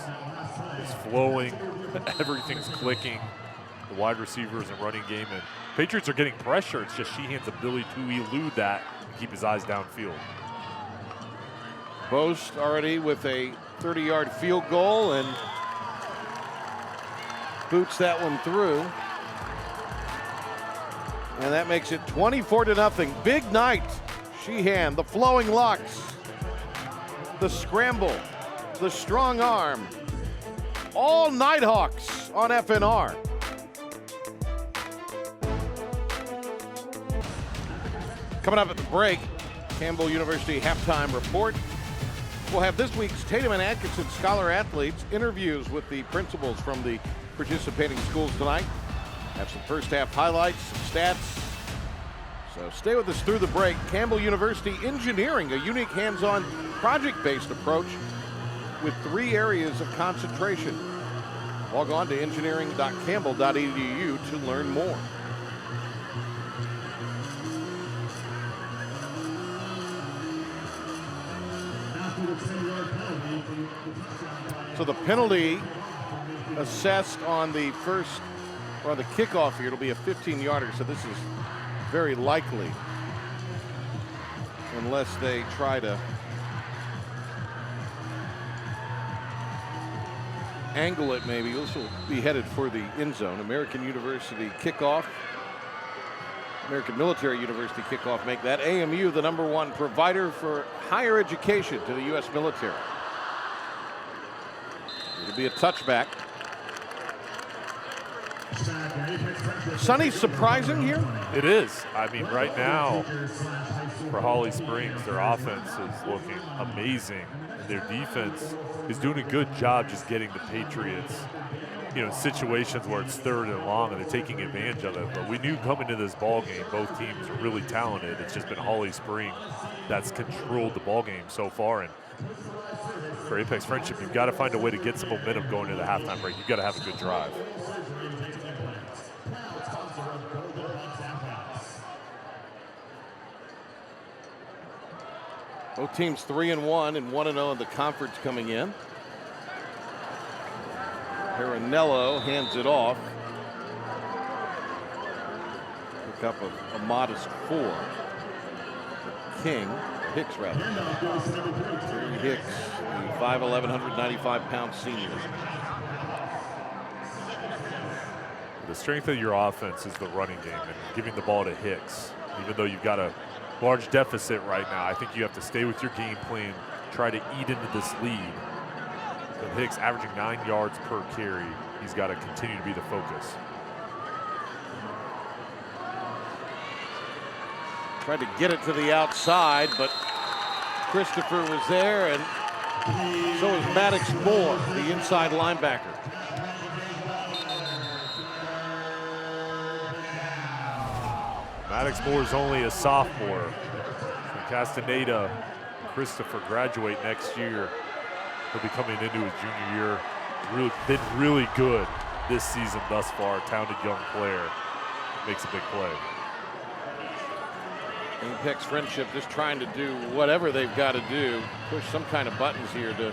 is flowing. Everything's clicking. The wide receivers and running game, and Patriots are getting pressure. It's just Sheehan's ability to elude that and keep his eyes downfield. Boast already with a 30-yard field goal and boots that one through. And that makes it 24-0. Big night. Sheehan, the flowing locks, the scramble, the strong arm. All Nighthawks on FNR. Coming up at the break, Campbell University halftime report. We'll have this week's Tatum and Atkinson Scholar Athletes, interviews with the principals from the participating schools tonight. Have some first half highlights, some stats. So stay with us through the break. Campbell University Engineering, a unique hands-on project-based approach with 3 areas of concentration. Log on to engineering.campbell.edu to learn more. So the penalty assessed on the first, or on the kickoff here, it'll be a 15-yarder, so this is very likely, unless they try to angle it maybe. This will be headed for the end zone. American University kickoff. American Military University kickoff make that. AMU, the #1 provider for higher education to the U.S. military. It'll be a touchback. Sonny, surprising here? It is. I mean, right now, for Holly Springs, their offense is looking amazing. Their defense is doing a good job just getting the Patriots, in situations where it's 3rd and long and they're taking advantage of it. But we knew coming to this ball game, both teams are really talented. It's just been Holly Springs that's controlled the ball game so far. And for Apex Friendship, you've got to find a way to get some momentum going into the halftime break. You've got to have a good drive. Both teams 3-1 and 1-0 in the conference coming in. Perinello hands it off. Pick up a modest 4. Hicks rather. Terry Hicks, the 5'11", 195-pound senior. The strength of your offense is the running game and giving the ball to Hicks. Even though you've got a large deficit right now, I think you have to stay with your game plan, try to eat into this lead. But Hicks averaging 9 yards per carry. He's got to continue to be the focus. Tried to get it to the outside, but Christopher was there, and so was Maddox Moore, the inside linebacker. Maddox Moore is only a sophomore. Castaneda, Christopher graduate next year. He'll be coming into his junior year. Been really good this season thus far. Talented young player. Makes a big play. Apex Friendship just trying to do whatever they've got to do, push some kind of buttons here to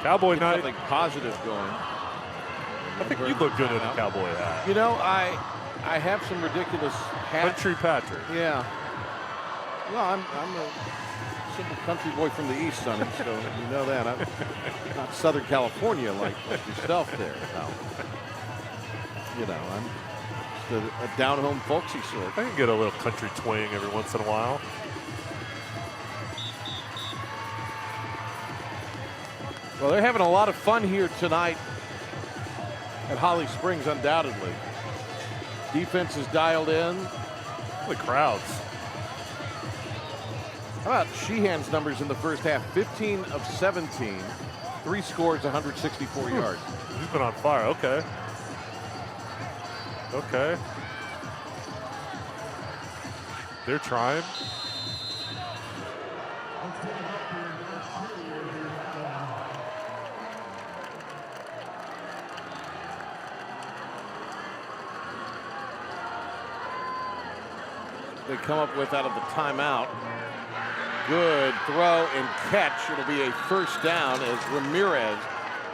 Cowboy get night. something positive going. I think you look good in a cowboy hat. You know, I have some ridiculous hats. Country Patrick. Yeah. Well, I'm a simple country boy from the East, Sonny, so you know that. I'm not Southern California like yourself there. No. You know, I'm just a down-home folksy sort. I can get a little country twang every once in a while. Well, they're having a lot of fun here tonight at Holly Springs, undoubtedly. Defense is dialed in. The crowds. How about Sheehan's numbers in the first half? 15 of 17, 3 scores, 164 yards. He's been on fire. Okay. Okay. They're trying. They come up with out of the timeout. good throw and catch. It'll be a first down as Ramirez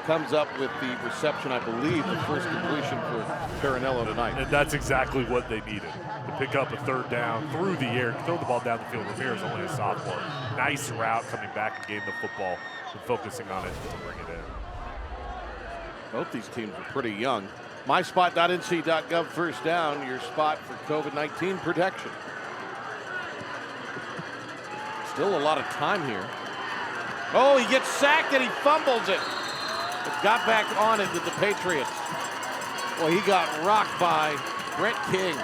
comes up with the reception, I believe, the first completion for Perinello tonight. And that's exactly what they needed, to pick up a third down through the air, throw the ball down the field. Ramirez only a sophomore. Nice route coming back and getting the football and focusing on it to bring it in. Both these teams are pretty young. MySpot.nc.gov first down, your spot for COVID-19 protection. Still a lot of time here. Oh, he gets sacked and he fumbles it. It got back on it with the Patriots. Well, he got rocked by Brett King.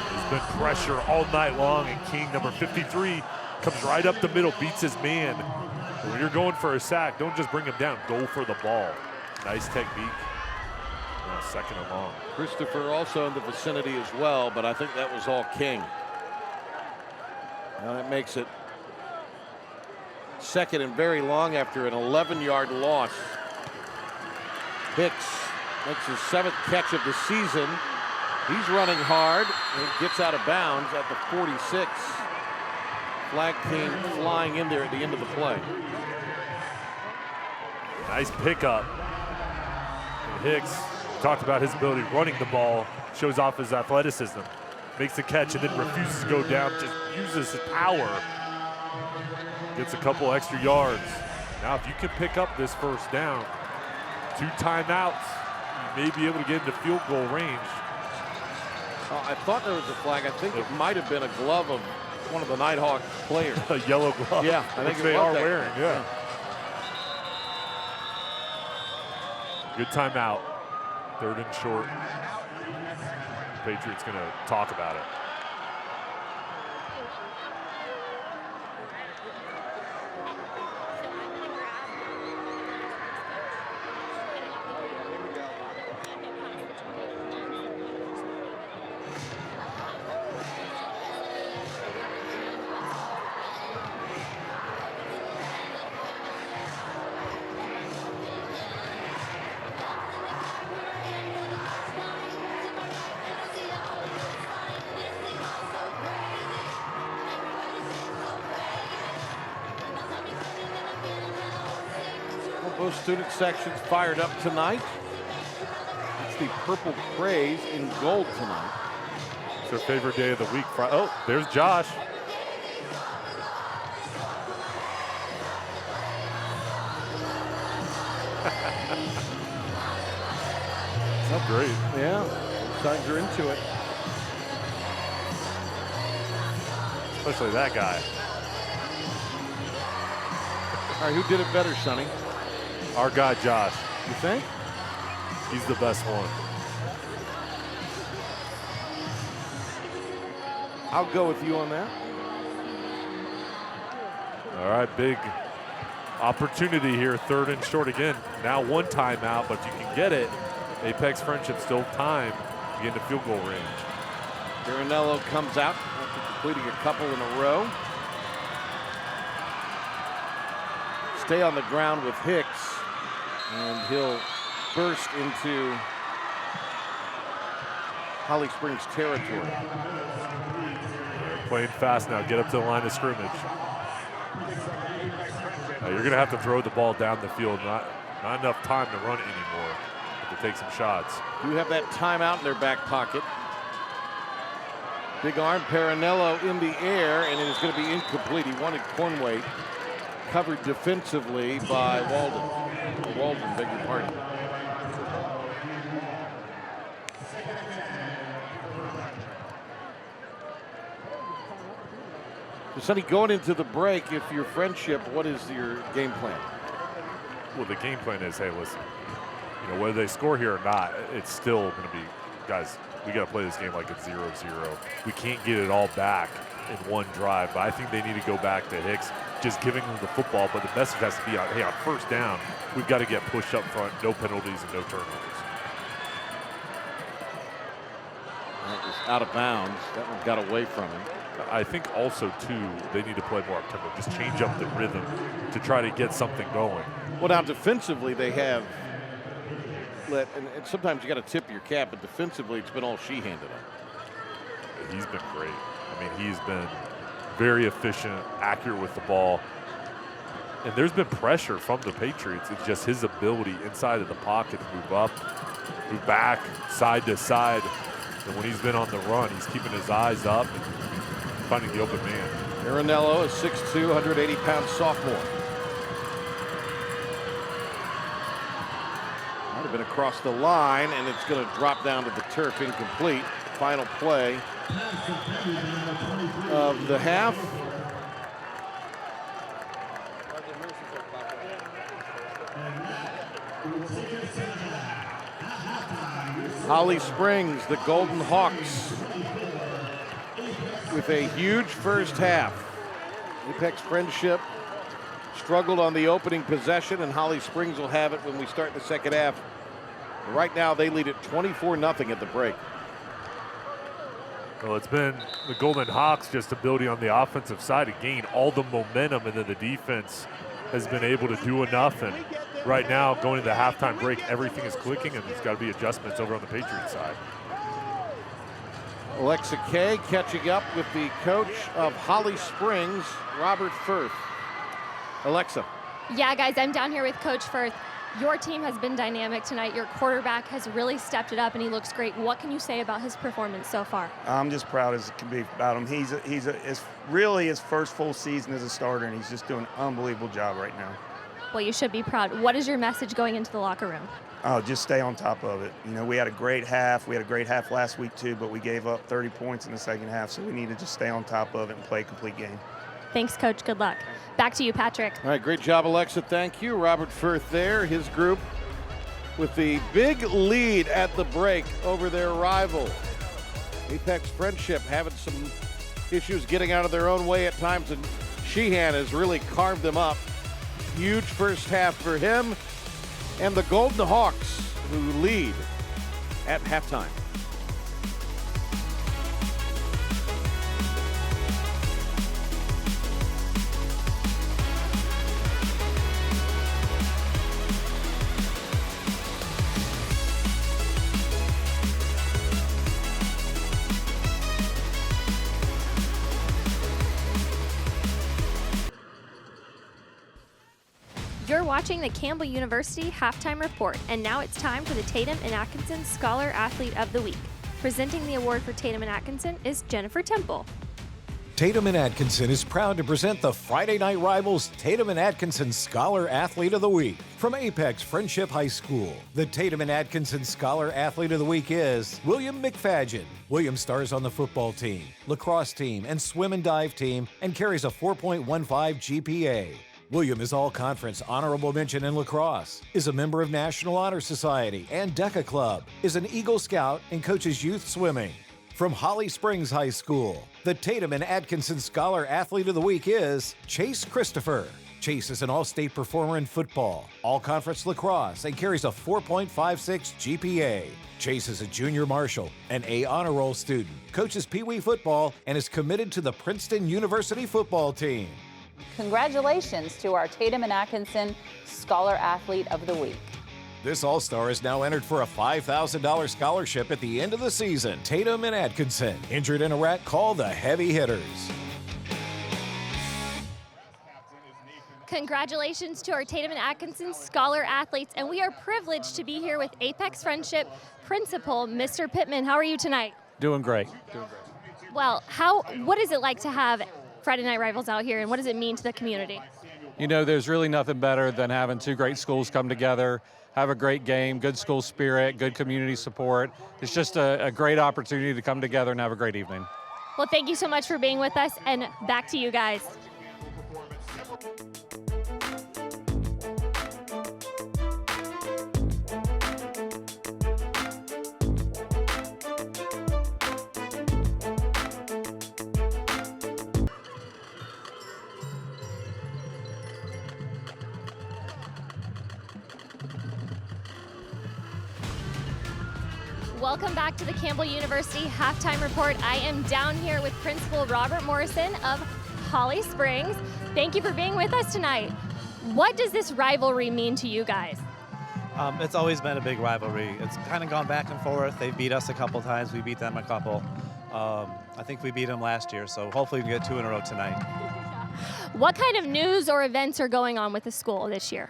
There's been pressure all night long, and King, number 53, comes right up the middle, beats his man. When you're going for a sack, don't just bring him down. Go for the ball. Nice technique. Second and long. Christopher also in the vicinity as well, but I think that was all King. Now that makes it second and very long after an 11-yard loss. Hicks makes his 7th catch of the season. He's running hard and gets out of bounds at the 46. Flag came flying in there at the end of the play. Nice pickup. And Hicks talked about his ability running the ball, shows off his athleticism, makes the catch and then refuses to go down, just uses his power. Gets a couple extra yards. Now if you can pick up this first down, 2 timeouts, you may be able to get into field goal range. I thought there was a flag. I think it might have been a glove of one of the Nighthawk players. A yellow glove. Yeah, I think they are wearing. Yeah. Good timeout. 3rd and short. Patriots going to talk about it. Both student sections fired up tonight. It's the Purple Craze in gold tonight. It's their favorite day of the week. Oh, there's Josh. That's great. Yeah, signs are into it. Especially that guy. All right, who did it better, Sonny? Our guy, Josh. You think? He's the best one. I'll go with you on that. All right, big opportunity here. 3rd and short again. Now 1 timeout, but you can get it. Apex Friendship still time to get into field goal range. Perinello comes out after completing a couple in a row. Stay on the ground with Hicks, and he'll burst into Holly Springs territory. They're playing fast now. Get up to the line of scrimmage. Now you're going to have to throw the ball down the field. Not enough time to run it anymore. Have to take some shots. Do have that timeout in their back pocket. Big arm Perinello in the air, and it is going to be incomplete. He wanted Cornway covered defensively by Walden. Walden, beg your pardon. So Sonny, going into the break, if you're Friendship, what is your game plan? Well, the game plan is, hey, listen, you know, whether they score here or not, it's still going to be, guys, we got to play this game like it's 0-0. We can't get it all back in one drive, but I think they need to go back to Hicks, just giving them the football, but the message has to be, hey, on first down, we've got to get pushed up front, no penalties and no turnovers. That was out of bounds. That one got away from him. I think also, too, they need to play more up tempo, just change up the rhythm to try to get something going. Well, now defensively, they have let, and sometimes you got to tip your cap, but defensively, it's been all she-handed up. he's been great. I mean, he's been very efficient, accurate with the ball. And there's been pressure from the Patriots. It's just his ability inside of the pocket to move up, move back, side to side. And when he's been on the run, he's keeping his eyes up and finding the open man. Marinello, a 6'2", 180-pound sophomore. Might have been across the line, and it's going to drop down to the turf, incomplete. Final play of the half. Holly Springs, the Golden Hawks, with a huge first half. Apex Friendship struggled on the opening possession, and Holly Springs will have it when we start the second half. Right now, they lead at 24-0 at the break. Well, it's been the Golden Hawks' just ability on the offensive side to gain all the momentum, and then the defense has been able to do enough. And right now, going into the halftime break, everything is clicking, and there's got to be adjustments over on the Patriots side. Alexa Kay catching up with the coach of Holly Springs, Robert Firth. Alexa. Yeah, guys, I'm down here with Coach Firth. Your team has been dynamic tonight. Your quarterback has really stepped it up, and he looks great. What can you say about his performance so far? I'm just proud as it can be about him. It's really his first full season as a starter, and he's just doing an unbelievable job right now. Well, you should be proud. What is your message going into the locker room? Oh, just stay on top of it. You know, we had a great half. We had a great half last week, too, but we gave up 30 points in the second half, so we need to just stay on top of it and play a complete game. Thanks, Coach. Good luck. Back to you, Patrick. All right, great job, Alexa. Thank you. Robert Firth there, his group with the big lead at the break over their rival. Apex Friendship having some issues getting out of their own way at times, and Sheehan has really carved them up. Huge first half for him and the Golden Hawks, who lead at halftime. You're watching the Campbell University Halftime Report, and now it's time for the Tatum and Atkinson Scholar Athlete of the Week. Presenting the award for Tatum and Atkinson is Jennifer Temple. Tatum and Atkinson is proud to present the Friday Night Rivals Tatum and Atkinson Scholar Athlete of the Week. From Apex Friendship High School, the Tatum and Atkinson Scholar Athlete of the Week is William McFadgen. William stars on the football team, lacrosse team, and swim and dive team, and carries a 4.15 GPA. William is all-conference honorable mention in lacrosse, is a member of National Honor Society and DECA Club, is an Eagle Scout, and coaches youth swimming. From Holly Springs High School, the Tatum and Atkinson Scholar Athlete of the Week is Chase Christopher. Chase is an all-state performer in football, all-conference lacrosse, and carries a 4.56 GPA. Chase is a junior marshal, an A honor roll student, coaches Pee Wee football, and is committed to the Princeton University football team. Congratulations to our Tatum and Atkinson Scholar Athlete of the Week. This All-Star is now entered for a $5,000 scholarship at the end of the season. Tatum and Atkinson, injured in Iraq, call the heavy hitters. Congratulations to our Tatum and Atkinson Scholar Athletes, and we are privileged to be here with Apex Friendship Principal, Mr. Pittman. How are you tonight? Doing great. Well, what is it like to have Friday Night Rivals out here, and what does it mean to the community? You know, there's really nothing better than having two great schools come together, have a great game, good school spirit, good community support. It's just a great opportunity to come together and have a great evening. Well, thank you so much for being with us, and back to you guys. Welcome back to the Campbell University Halftime Report. I am down here with Principal Robert Morrison of Holly Springs. Thank you for being with us tonight. What does this rivalry mean to you guys? It's always been a big rivalry. It's kind of gone back and forth. They beat us a couple times. We beat them a couple. I think we beat them last year, so hopefully we get 2 in a row tonight. What kind of news or events are going on with the school this year?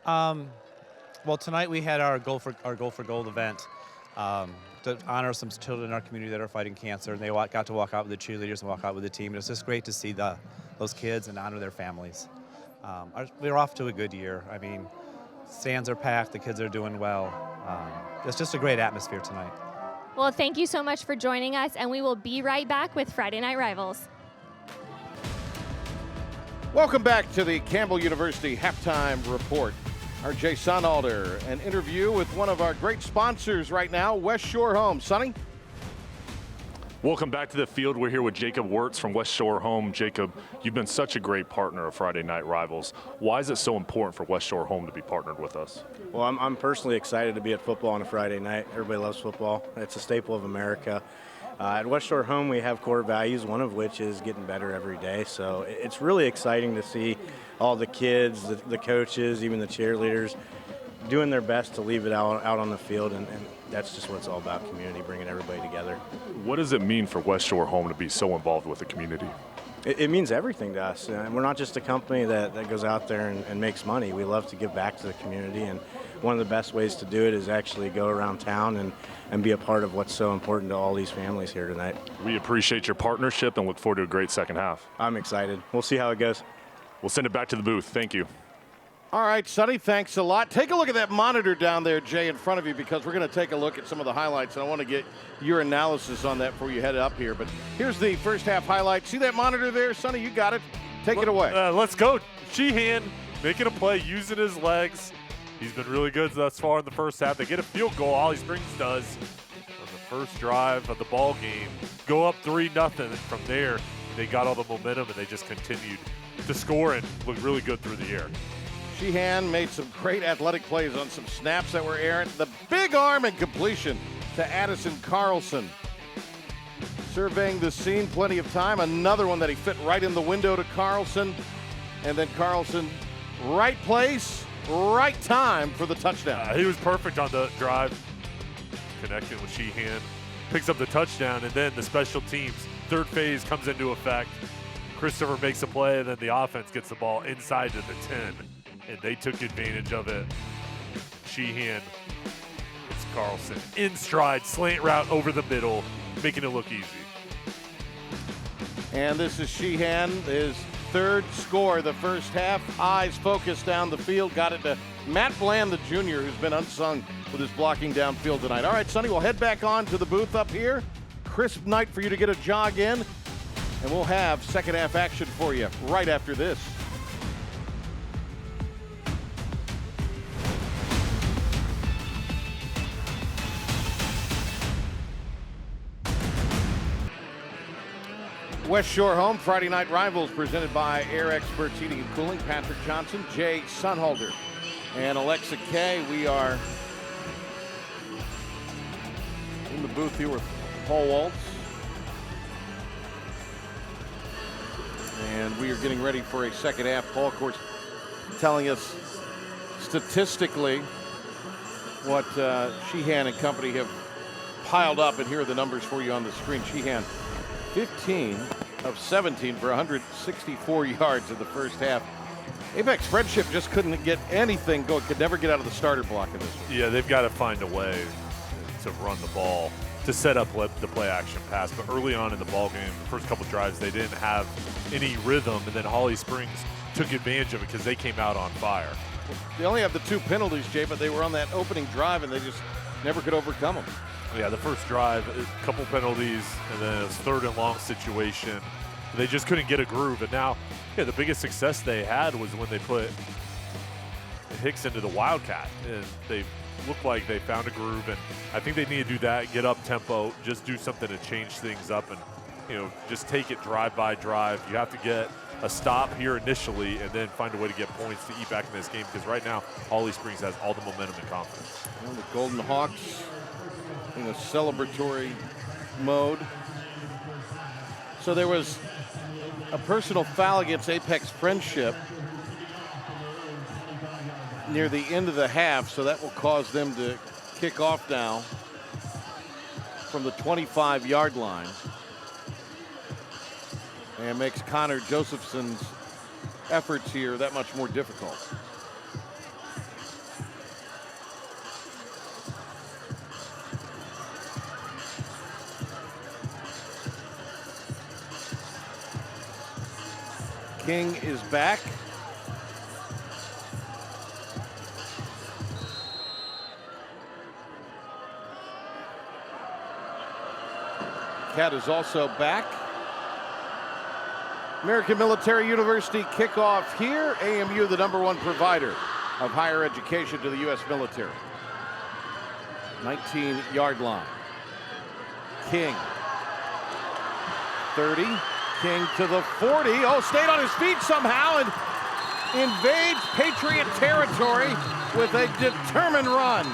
Well, tonight we had our Goal for Gold event to honor some children in our community that are fighting cancer. And they got to walk out with the cheerleaders and walk out with the team. It was just great to see those kids and honor their families. We're off to a good year. I mean, stands are packed, the kids are doing well. It's just a great atmosphere tonight. Well, thank you so much for joining us, and we will be right back with Friday Night Rivals. Welcome back to the Campbell University Halftime Report. Our Jay Sonalder, an interview with one of our great sponsors right now, West Shore Home. Sonny? Welcome back to the field. We're here with Jacob Wirtz from West Shore Home. Jacob, you've been such a great partner of Friday Night Rivals. Why is it so important for West Shore Home to be partnered with us? Well, I'm personally excited to be at football on a Friday night. Everybody loves football. It's a staple of America. At West Shore Home, we have core values, one of which is getting better every day. So it's really exciting to see all the kids, the coaches, even the cheerleaders, doing their best to leave it out on the field, and that's just what it's all about, community, bringing everybody together. What does it mean for West Shore Home to be so involved with the community? It means everything to us. We're not just a company that goes out there and makes money. We love to give back to the community, and one of the best ways to do it is actually go around town and be a part of what's so important to all these families here tonight. We appreciate your partnership and look forward to a great second half. I'm excited. We'll see how it goes. We'll send it back to the booth. Thank you. All right, Sonny, thanks a lot. Take a look at that monitor down there, Jay, in front of you, because we're going to take a look at some of the highlights, and I want to get your analysis on that before you head up here. But here's the first half highlight. See that monitor there, Sonny? You got it. Take it away. Let's go. Sheehan making a play, using his legs. He's been really good thus far in the first half. They get a field goal. Holly Springs does on the first drive of the ball game. Go up 3-0, and from there, they got all the momentum, and they just continued to score and look really good through the air. Sheehan made some great athletic plays on some snaps that were errant. The big arm and completion to Addison Carlson. Surveying the scene, plenty of time. Another one that he fit right in the window to Carlson. And then Carlson, right place, right time for the touchdown. He was perfect on the drive, connecting with Sheehan. Picks up the touchdown, and then the special teams, third phase comes into effect. Christopher makes a play, and then the offense gets the ball inside to the 10. And they took advantage of it. Sheehan, it's Carlson. In stride, slant route over the middle, making it look easy. And this is Sheehan, his third score the first half. Eyes focused down the field. Got it to Matt Bland, the junior, who's been unsung with his blocking downfield tonight. All right, Sonny, we'll head back on to the booth up here. Crisp night for you to get a jog in. And we'll have second half action for you right after this. West Shore Home, Friday Night Rivals, presented by Air Experts Heating and Cooling. Patrick Johnson, Jay Sonhalder, and Alexa Kay. We are in the booth here with Paul Waltz. And we are getting ready for a second half. Paul, of course, telling us statistically what Sheehan and company have piled up. And here are the numbers for you on the screen. Sheehan, 15 of 17 for 164 yards in the first half. Apex Friendship just couldn't get anything going, could never get out of the starter block in this one. Yeah, they've got to find a way to run the ball, to set up the play action pass. But early on in the ball game, the first couple drives, they didn't have any rhythm, and then Holly Springs took advantage of it because they came out on fire. They only have the 2 penalties, Jay, but they were on that opening drive, and they just never could overcome them. Yeah, the first drive, a couple penalties, and then it was 3rd and long situation. They just couldn't get a groove. And now, yeah, the biggest success they had was when they put Hicks into the Wildcat. And they looked like they found a groove. And I think they need to do that, get up tempo, just do something to change things up, and just take it drive by drive. You have to get a stop here initially and then find a way to get points to eat back in this game, because right now, Holly Springs has all the momentum and confidence. Well, the Golden Hawks in a celebratory mode. So there was a personal foul against Apex Friendship near the end of the half, so that will cause them to kick off now from the 25-yard line. and makes Connor Josephson's efforts here that much more difficult. King is back. Cat is also back. American Military University kickoff here. AMU, the #1 provider of higher education to the U.S. military. 19-yard line. King. 30. King to the 40. Oh, stayed on his feet somehow and invades Patriot territory with a determined run.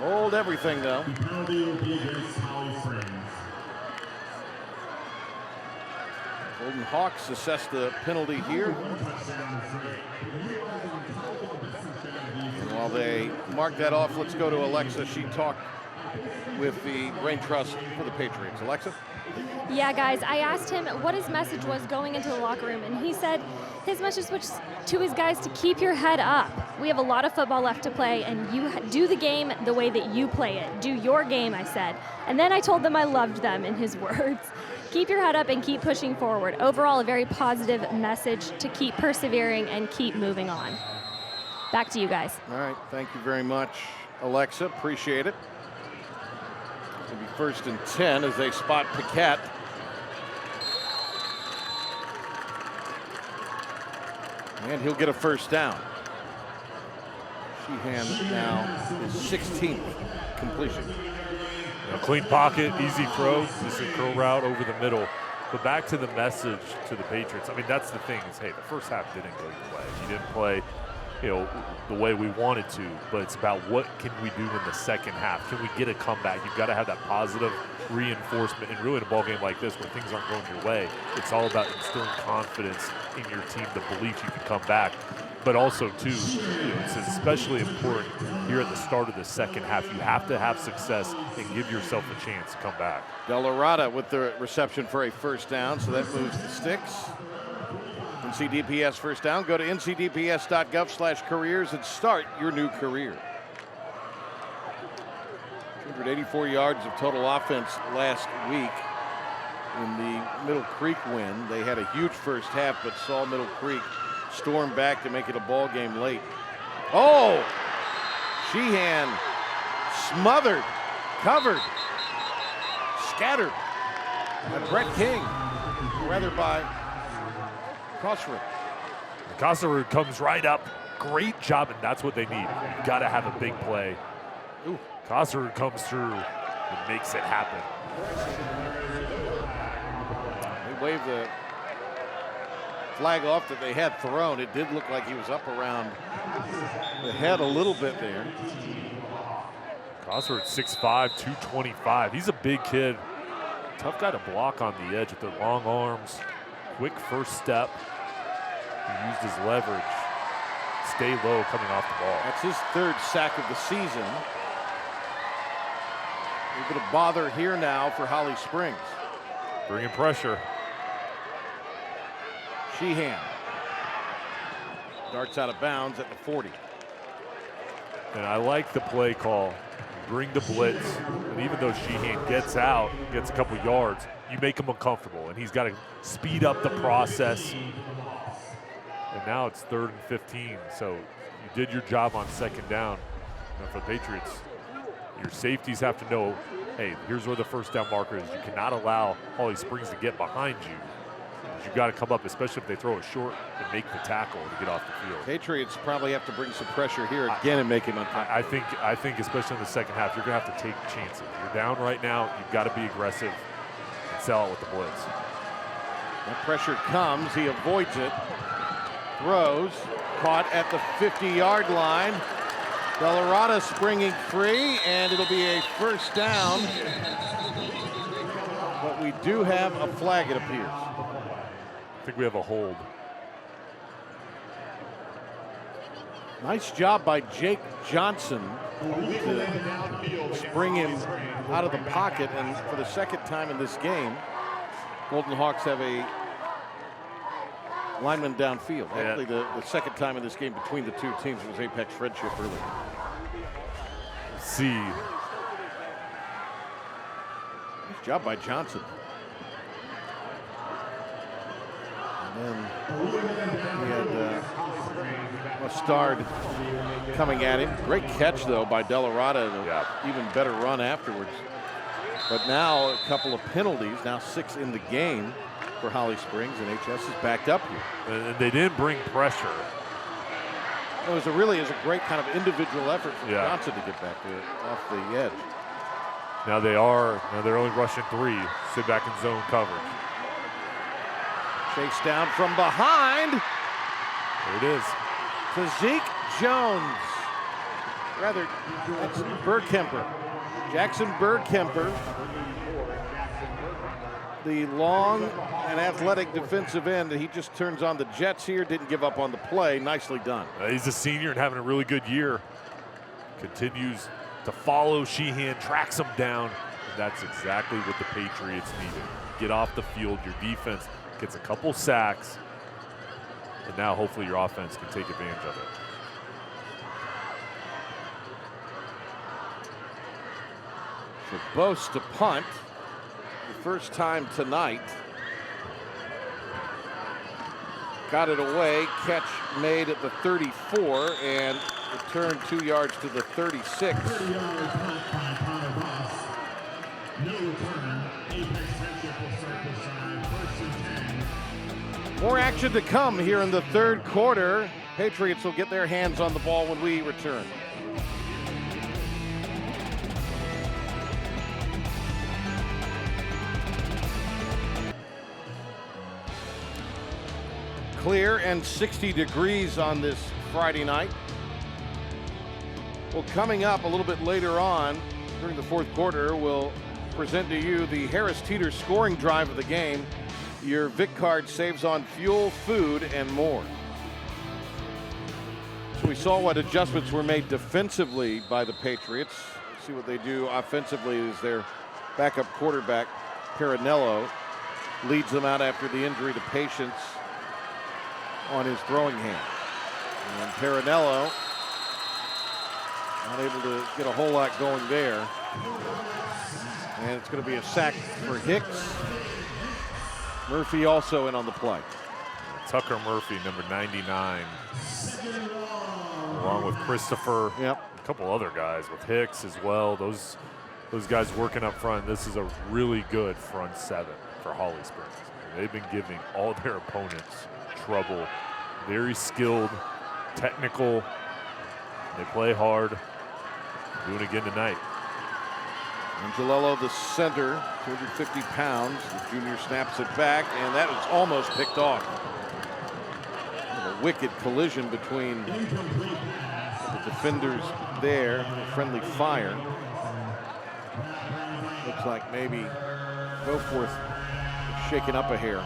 Hold everything, though. Golden Hawks assess the penalty here. And while they mark that off, let's go to Alexa. She talked with the Brain Trust for the Patriots. Alexa? Yeah, guys, I asked him what his message was going into the locker room, and he said his message was to his guys to keep your head up. We have a lot of football left to play, and you do the game the way that you play it. Do your game, I said. And then I told them I loved them, in his words. Keep your head up and keep pushing forward. Overall, a very positive message to keep persevering and keep moving on. Back to you guys. All right, thank you very much, Alexa. Appreciate it. It'll be 1st and 10 as they spot Paquette. And he'll get a first down. Sheehan now his 16th completion. A clean pocket, easy throw, just a curl route over the middle. But back to the message to the Patriots. I mean, that's the thing is, hey, the first half didn't go your way. You didn't play, the way we wanted to. But it's about what can we do in the second half? Can we get a comeback? You've got to have that positive reinforcement. And really in a ball game like this, where things aren't going your way, it's all about instilling confidence in your team, the belief you can come back. But also, too, it's especially important here at the start of the second half. You have to have success and give yourself a chance to come back. Delarada with the reception for a first down, so that moves the sticks. NCDPS first down. Go to ncdps.gov/careers and start your new career. 284 yards of total offense last week in the Middle Creek win. They had a huge first half, but saw Middle Creek storm back to make it a ball game late. Oh! Sheehan smothered, covered, scattered by Brett King, rather by Kosserud. Kosserud comes right up. Great job, and that's what they need. You've got to have a big play. Ooh, Kosserud comes through and makes it happen. They waved the flag off that they had thrown. It did look like he was up around the head a little bit there. Kosserud 6'5", 225. He's a big kid. Tough guy to block on the edge with the long arms. Quick first step. He used his leverage. Stay low coming off the ball. That's his 3rd sack of the season. A little bit of bother here now for Holly Springs. Bringing pressure. Sheehan darts out of bounds at the 40. And I like the play call. Bring the blitz. And even though Sheehan gets out, gets a couple yards, you make him uncomfortable. And he's got to speed up the process. And now it's 3rd and 15. So you did your job on 2nd down. And for the Patriots, your safeties have to know, hey, here's where the first down marker is. You cannot allow Holly Springs to get behind you. You've got to come up, especially if they throw it short, and make the tackle to get off the field. Patriots probably have to bring some pressure here again and make him uncomfortable. I think especially in the second half, you're going to have to take chances. You're down right now. You've got to be aggressive and sell out with the blitz. That pressure comes. He avoids it. Throws. Caught at the 50-yard line. Delarada springing free, and it'll be a first down. But we do have a flag, it appears. I think we have a hold. Nice job by Jake Johnson to spring him out of the pocket, and for the second time in this game, Golden Hawks have a lineman downfield. Yeah. Actually, the second time in this game between the two teams was Apex Friendship earlier. See. Nice job by Johnson. And then we had Mustard coming at him. Great catch, though, by Delarada. Even better run afterwards. But now a couple of penalties, now 6 in the game for Holly Springs, and HS is backed up here. And they didn't bring pressure. It was a great kind of individual effort from Johnson to get back there off the edge. Now they're only rushing 3. Sit back in zone coverage. Chase down from behind. There it is. To Zeke Jones. Rather, it's Bergkemper. Jackson Bergkemper, the long and athletic defensive end. He just turns on the Jets here, didn't give up on the play. Nicely done. He's a senior and having a really good year. Continues to follow Sheehan, tracks him down. And that's exactly what the Patriots needed. Get off the field. Your defense gets a couple sacks. And now hopefully your offense can take advantage of it. So Bose to punt. The first time tonight. Got it away. Catch made at the 34 and returned 2 yards to the 36. More action to come here in the third quarter. Patriots will get their hands on the ball when we return. Clear and 60 degrees on this Friday night. Well, coming up a little bit later on during the fourth quarter, we'll present to you the Harris Teeter scoring drive of the game. Your Vic card saves on fuel, food, and more. So we saw what adjustments were made defensively by the Patriots. See what they do offensively as their backup quarterback, Perinello, leads them out after the injury to Patience on his throwing hand. And Perinello not able to get a whole lot going there. And it's going to be a sack for Hicks. Murphy also in on the play. Tucker Murphy, number 99, along with Christopher. Yep. A couple other guys with Hicks as well. Those guys working up front. This is a really good front seven for Holly Springs. They've been giving all their opponents trouble. Very skilled, technical. They play hard. Doing it again tonight. Angelello, the center, 250 pounds. The junior snaps it back, and that was almost picked off. A wicked collision between the defenders there. A friendly fire. Looks like maybe Goforth shaking up a hair.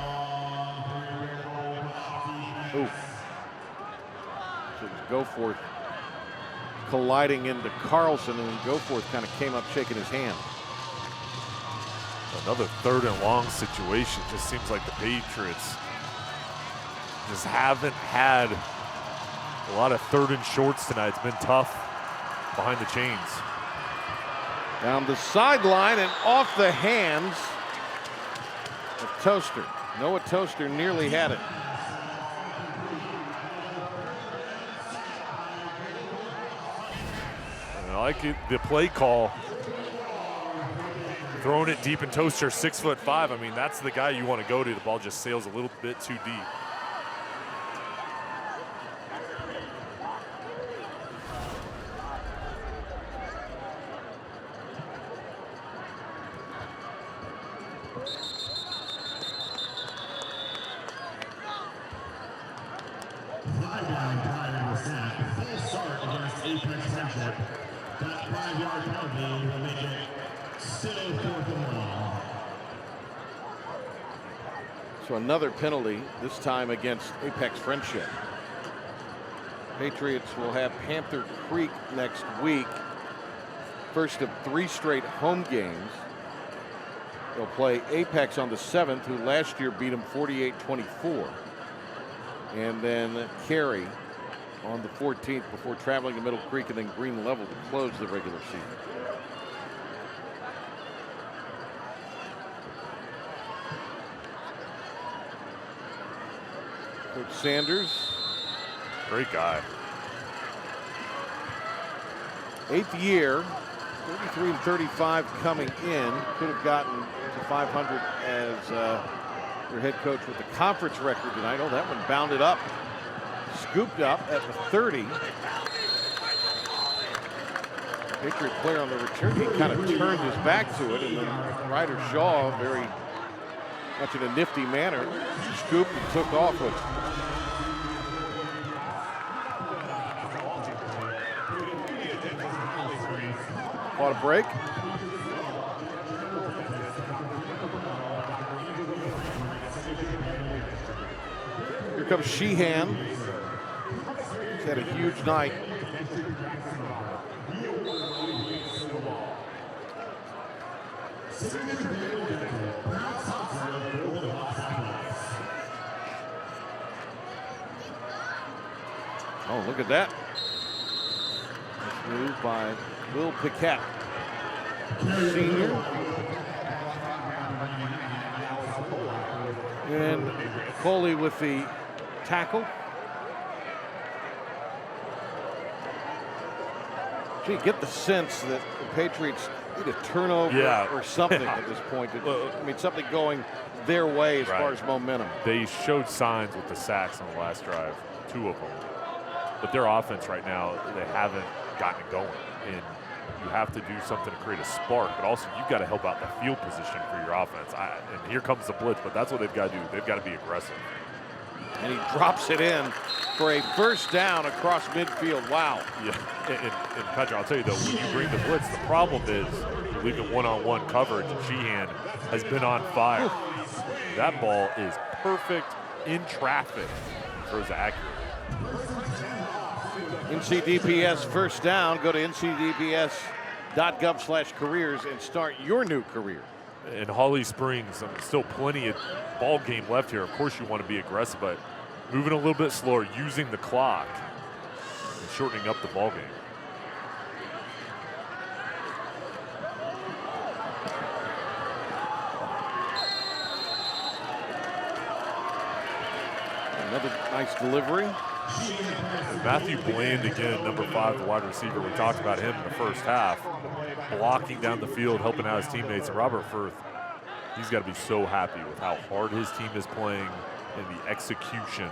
Ooh. So it was Goforth colliding into Carlson, and Goforth kind of came up shaking his hand. Another third and long situation. Just seems like the Patriots just haven't had a lot of third and shorts tonight. It's been tough behind the chains. Down the sideline and off the hands of Toaster. Noah Toaster nearly had it. And I like the play call. Throwing it deep in Toaster, 6'5". I mean, that's the guy you want to go to. The ball just sails a little bit too deep. So another penalty, this time against Apex Friendship. Patriots will have Panther Creek next week. First of 3 straight home games. They'll play Apex on the 7th, who last year beat them 48-24. And then Cary on the 14th before traveling to Middle Creek and then Green Level to close the regular season. Coach Sanders. Great guy. 8th year, 33-35 coming in. Could have gotten to 500 as your head coach with the conference record tonight. Oh, that one bounded up. Scooped up at the 30. Patriot player on the return, he kind of turned his back to it, and then Ryder Shaw, very much in a nifty manner, scooped and took off with it. Caught a break. Here comes Sheehan. He's had a huge night. Oh, look at that. Nice move by Will Pickett, senior. And Coley with the tackle. Gee, get the sense that the Patriots need a turnover or something at this point. I mean, something going their way as far as momentum. They showed signs with the sacks on the last drive, 2 of them. But their offense right now, they haven't gotten it going. And you have to do something to create a spark, but also you've got to help out the field position for your offense. And here comes the blitz, but that's what they've got to do. They've got to be aggressive. And he drops it in for a first down across midfield. Wow. Yeah, and Patrick, I'll tell you though, when you bring the blitz, the problem is you're leaving one-on-one coverage, and Sheehan has been on fire. That ball is perfect in traffic. He throws it accurate. NCDPS first down. Go to ncdps.gov/careers and start your new career. In Holly Springs, still plenty of ball game left here. Of course you want to be aggressive, but moving a little bit slower, using the clock, and shortening up the ball game. Another nice delivery. Matthew Bland again, number 5, the wide receiver. We talked about him in the first half, blocking down the field, helping out his teammates. And Robert Firth, he's got to be so happy with how hard his team is playing and the execution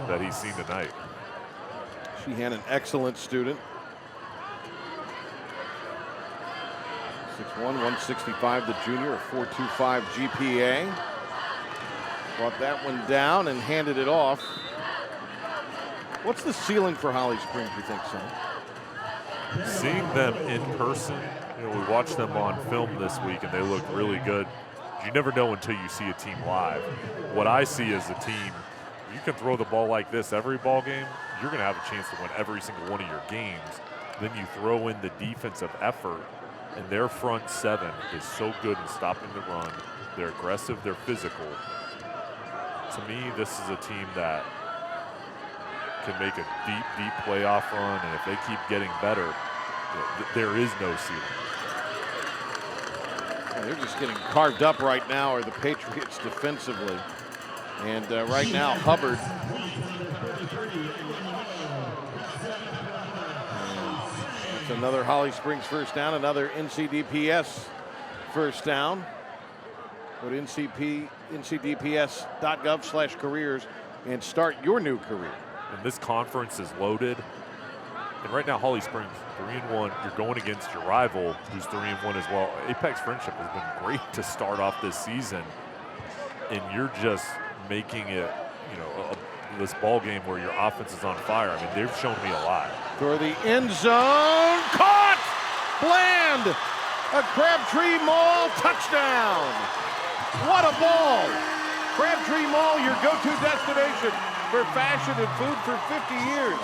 that he's seen tonight. Sheehan, an excellent student. 6'1", 165, the junior, a 4.25 GPA. Brought that one down and handed it off. What's the ceiling for Holly Springs, you think, son? Seeing them in person, we watched them on film this week and they look really good. You never know until you see a team live. What I see as a team, you can throw the ball like this every ball game, you're going to have a chance to win every single one of your games. Then you throw in the defensive effort, and their front 7 is so good in stopping the run. They're aggressive, they're physical. To me, this is a team that can make a deep, deep playoff run, and if they keep getting better, there is no ceiling. They're just getting carved up right now, are the Patriots defensively. And right now, Hubbard. It's another Holly Springs first down, another NCDPS first down. Go to ncdps.gov/careers and start your new career. And this conference is loaded. And right now, Holly Springs, 3-1. You're going against your rival, who's 3-1 as well. Apex Friendship has been great to start off this season. And you're just making it, this ball game where your offense is on fire. I mean, they've shown me a lot. For the end zone, caught! Bland! A Crabtree Mall touchdown! What a ball! Crabtree Mall, your go-to destination for fashion and food for 50 years.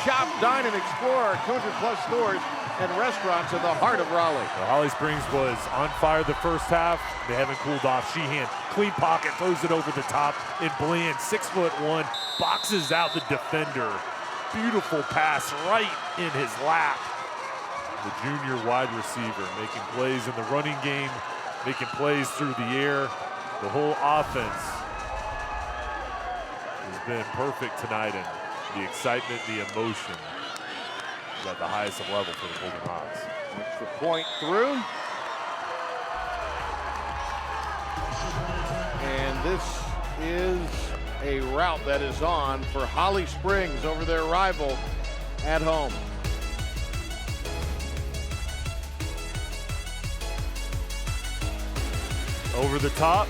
Shop, dine, and explore our 200-plus stores and restaurants in the heart of Raleigh. Well, Holly Springs was on fire the first half. They haven't cooled off. Sheehan, clean pocket, throws it over the top. And Bland, 6'1", boxes out the defender. Beautiful pass right in his lap. The junior wide receiver making plays in the running game, making plays through the air. The whole offense has been perfect tonight, and the excitement, the emotion is at the highest level for the Golden Hawks. Extra point through. And this is a route that is on for Holly Springs over their rival at home. Over the top,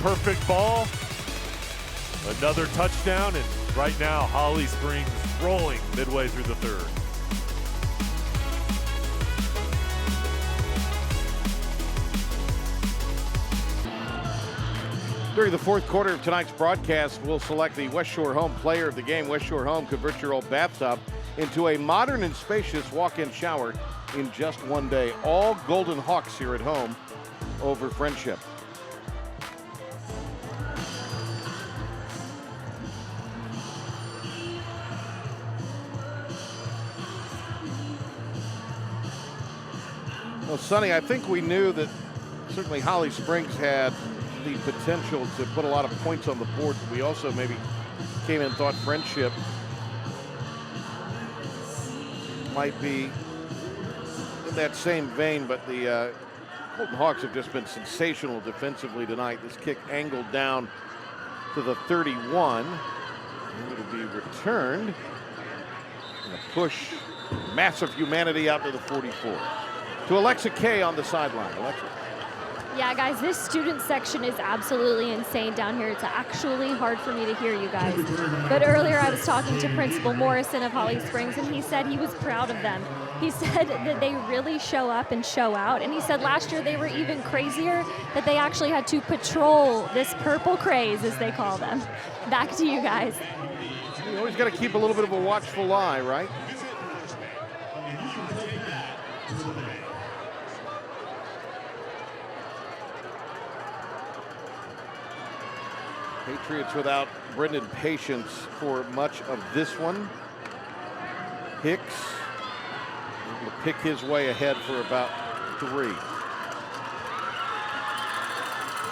perfect ball, another touchdown, and right now Holly Springs rolling midway through the third. During the fourth quarter of tonight's broadcast, we'll select the West Shore Home player of the game. West Shore Home converts your old bathtub into a modern and spacious walk-in shower in just one day. All Golden Hawks here at home over Friendship. Well, Sonny, I think we knew that certainly Holly Springs had the potential to put a lot of points on the board. But we also maybe came in and thought Friendship might be in that same vein, but the Golden Hawks have just been sensational defensively tonight. This kick angled down to the 31. And it'll be returned. And a push, massive humanity out to the 44. To Alexa Kay on the sideline. Alexa. Yeah, guys, this student section is absolutely insane down here. It's actually hard for me to hear you guys. But earlier I was talking to Principal Morrison of Holly Springs, and he said he was proud of them. He said that they really show up and show out. And he said last year they were even crazier, that they actually had to patrol this purple craze, as they call them. Back to you guys. You always got to keep a little bit of a watchful eye, right? Patriots without Brendan Patience for much of this one. Hicks able to pick his way ahead for about 3.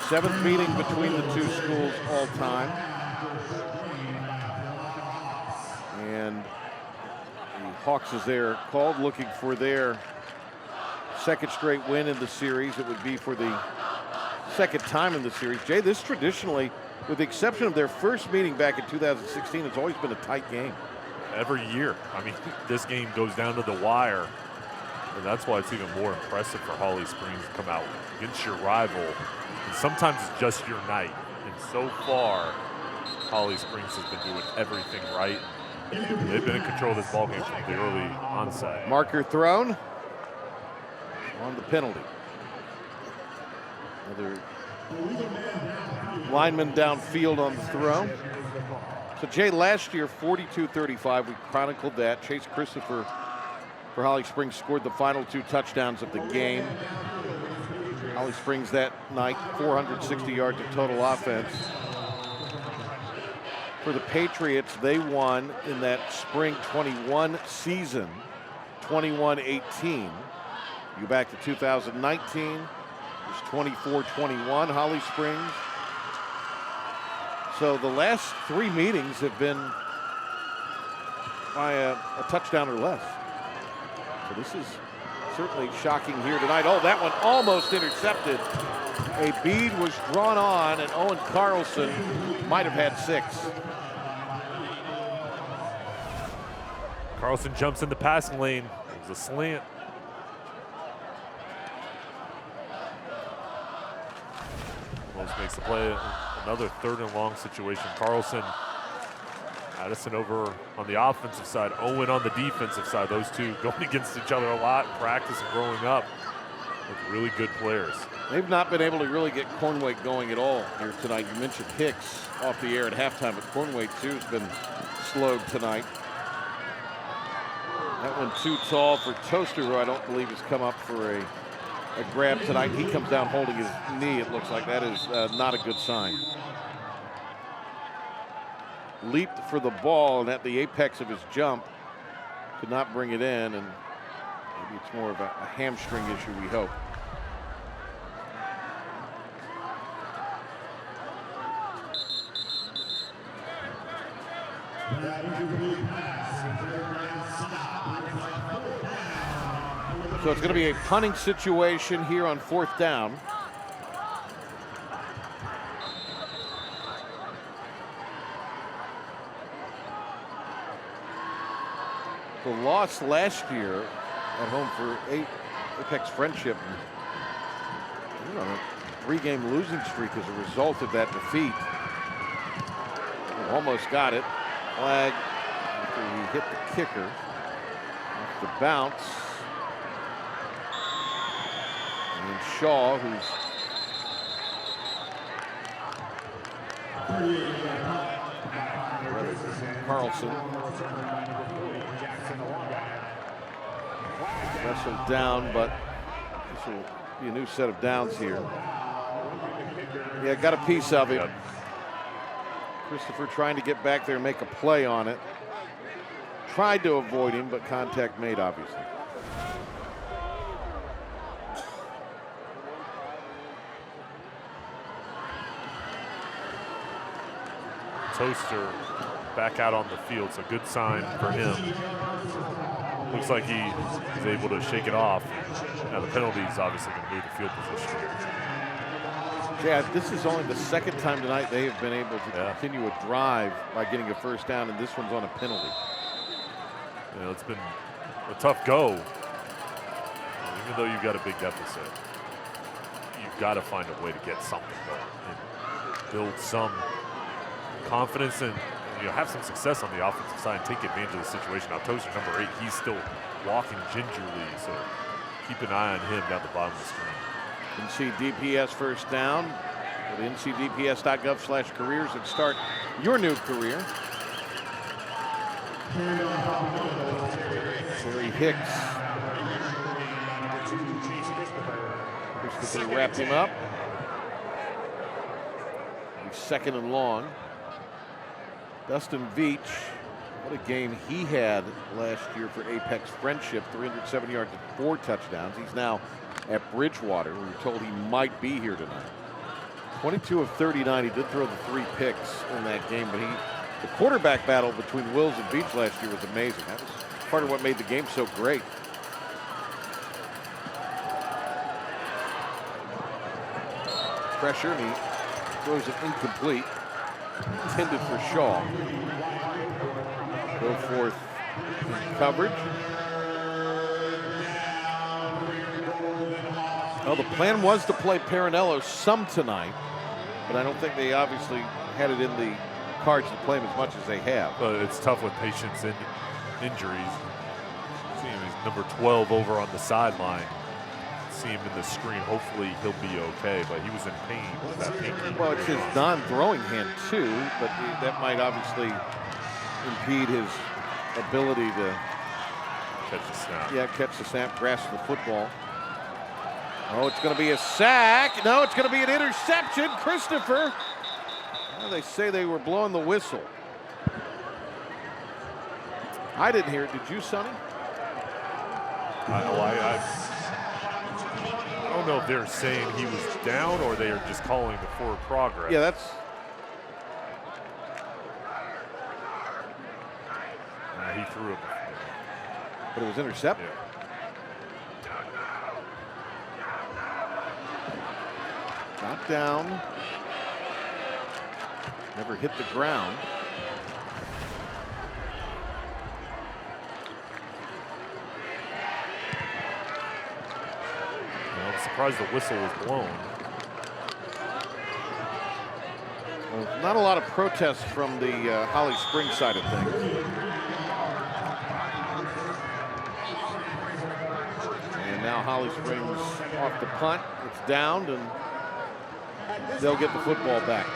7th meeting between the two schools all time. And the Hawks, as they're called, looking for their second straight win in the series. It would be for the second time in the series. Jay, this traditionally, with the exception of their first meeting back in 2016, it's always been a tight game. Every year. I mean, this game goes down to the wire. And that's why it's even more impressive for Holly Springs to come out against your rival. And sometimes it's just your night. And so far, Holly Springs has been doing everything right. They've been in control of this ballgame from the early onset. Marker thrown on the penalty. Another lineman downfield on the throw. So, Jay, last year, 42-35, we chronicled that. Chase Christopher for Holly Springs scored the final 2 touchdowns of the game. Holly Springs that night, 460 yards of total offense. For the Patriots, they won in that spring 21 season, 21-18. You back to 2019, it was 24-21, Holly Springs. So the last 3 meetings have been by a touchdown or less. So this is certainly shocking here tonight. Oh, that one almost intercepted. A bead was drawn on, and Owen Carlson might have had 6. Carlson jumps in the passing lane. It was a slant. Almost makes the play. Another 3rd and long situation. Carlson, Addison over on the offensive side, Owen on the defensive side. Those two going against each other a lot in practice and growing up. With really good players. They've not been able to really get Cornwait going at all here tonight. You mentioned Hicks off the air at halftime, but Cornwait too has been slowed tonight. That one too tall for Toaster, who I don't believe has come up for a grab tonight. He comes down holding his knee. It looks like that is not a good sign. Leaped for the ball, and at the apex of his jump, could not bring it in, and maybe it's more of a hamstring issue, we hope. So it's going to be a punting situation here on 4th down. The loss last year at home for Apex Friendship, on a 3-game losing streak as a result of that defeat. Almost got it. Flag after he hit the kicker. Off the bounce. And then Shaw, who's Carlson. Wrestled down, but this will be a new set of downs here. Yeah, got a piece of it. Christopher trying to get back there and make a play on it. Tried to avoid him, but contact made, obviously. Toaster back out on the field. It's a good sign for him. Looks like he is able to shake it off. Now the penalty is obviously going to move the field position. Yeah, this is only the second time tonight they have been able to continue a drive by getting a first down, and this one's on a penalty. It's been a tough go. Even though you've got a big deficit, you've got to find a way to get something going and build some confidence and have some success on the offensive side and take advantage of the situation. Now, Toaster, number 8, he's still walking gingerly, so keep an eye on him down the bottom of the screen. NCDPS first down. Go to ncdps.gov/careers and start your new career. Terry Hicks. Christopher wrapped him up. He's 2nd and long. Dustin Veach, what a game he had last year for Apex Friendship. 307 yards and 4 touchdowns. He's now at Bridgewater. We were told he might be here tonight. 22 of 39. He did throw the 3 picks in that game, but the quarterback battle between Wills and Veach last year was amazing. That was part of what made the game so great. Pressure, and he throws it incomplete. Intended for Shaw. Go forth coverage. Well, the plan was to play Parinello some tonight, but I don't think they obviously had it in the cards to play him as much as they have. It's tough with patients and injuries. See him, he's number 12 over on the sideline. See him in the screen. Hopefully he'll be okay, but he was in pain with that pinky. Well, it's his non-throwing hand too, but that might obviously impede his ability to catch the snap. Yeah, catch the snap, grasp the football. Oh, it's going to be a sack. No, it's going to be an interception. Christopher. Well, they say they were blowing the whistle. I didn't hear it. Did you, Sonny? I don't know if they're saying he was down or they are just calling the forward progress. Yeah, that's. He threw it. But it was intercepted. Yeah. Knocked down. Never hit the ground. I'm surprised the whistle was blown. Well, not a lot of protests from the Holly Springs side of things. And now now Holly Springs off the punt. It's downed, and they'll get the football back.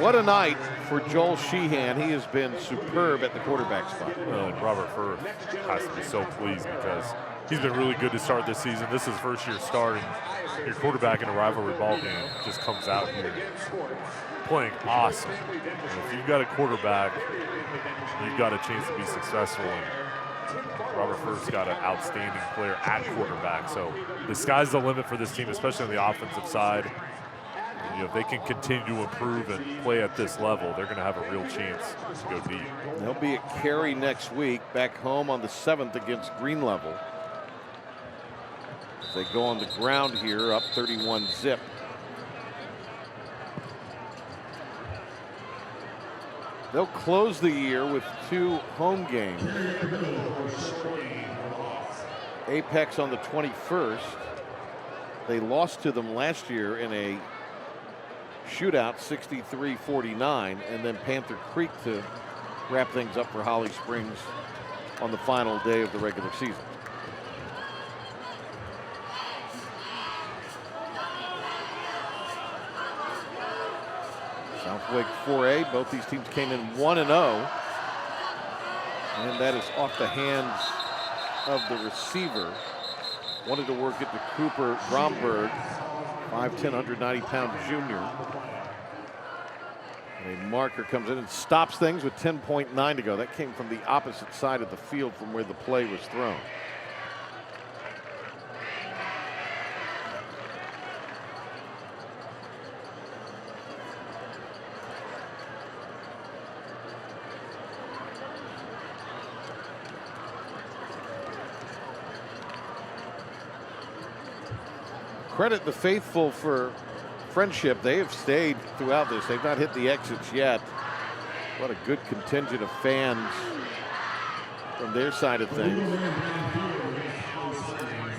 What a night for Joel Sheehan. He has been superb at the quarterback spot. And Robert Firth has to be so pleased because he's been really good to start this season. This is his first year starting. Your quarterback in a rivalry ball game just comes out here playing awesome. And if you've got a quarterback, you've got a chance to be successful. And Robert Firth's got an outstanding player at quarterback. So the sky's the limit for this team, especially on the offensive side. And, if they can continue to improve and play at this level, they're going to have a real chance to go deep. They'll be at Cary next week, back home on the 7th against Green Level. As they go on the ground here, up 31-zip. They'll close the year with 2 home games. Apex on the 21st. They lost to them last year in a shootout, 63-49, and then Panther Creek to wrap things up for Holly Springs on the final day of the regular season. Southwick 4A, both these teams came in 1-0, and that is off the hands of the receiver. Wanted to work it to Cooper Bromberg, 5'10", 190-pound junior. And a marker comes in and stops things with 10.9 to go. That came from the opposite side of the field from where the play was thrown. Credit the faithful for Friendship. They have stayed throughout this. They've not hit the exits yet. What a good contingent of fans from their side of things.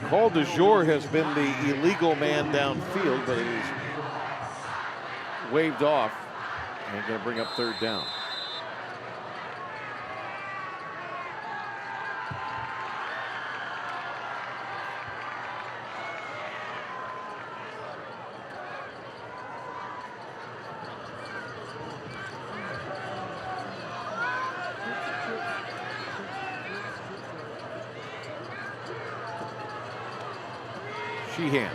Call du jour has been the illegal man downfield, but it is waved off. And they're going to bring up 3rd down. Sheehan.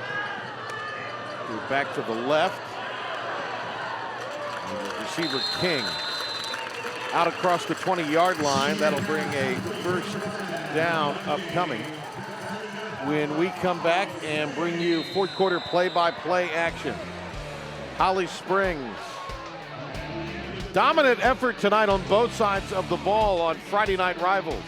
Back to the left. And the receiver King out across the 20-yard line. That'll bring a 1st down upcoming. When we come back and bring you 4th quarter play-by-play action. Holly Springs. Dominant effort tonight on both sides of the ball on Friday Night Rivals.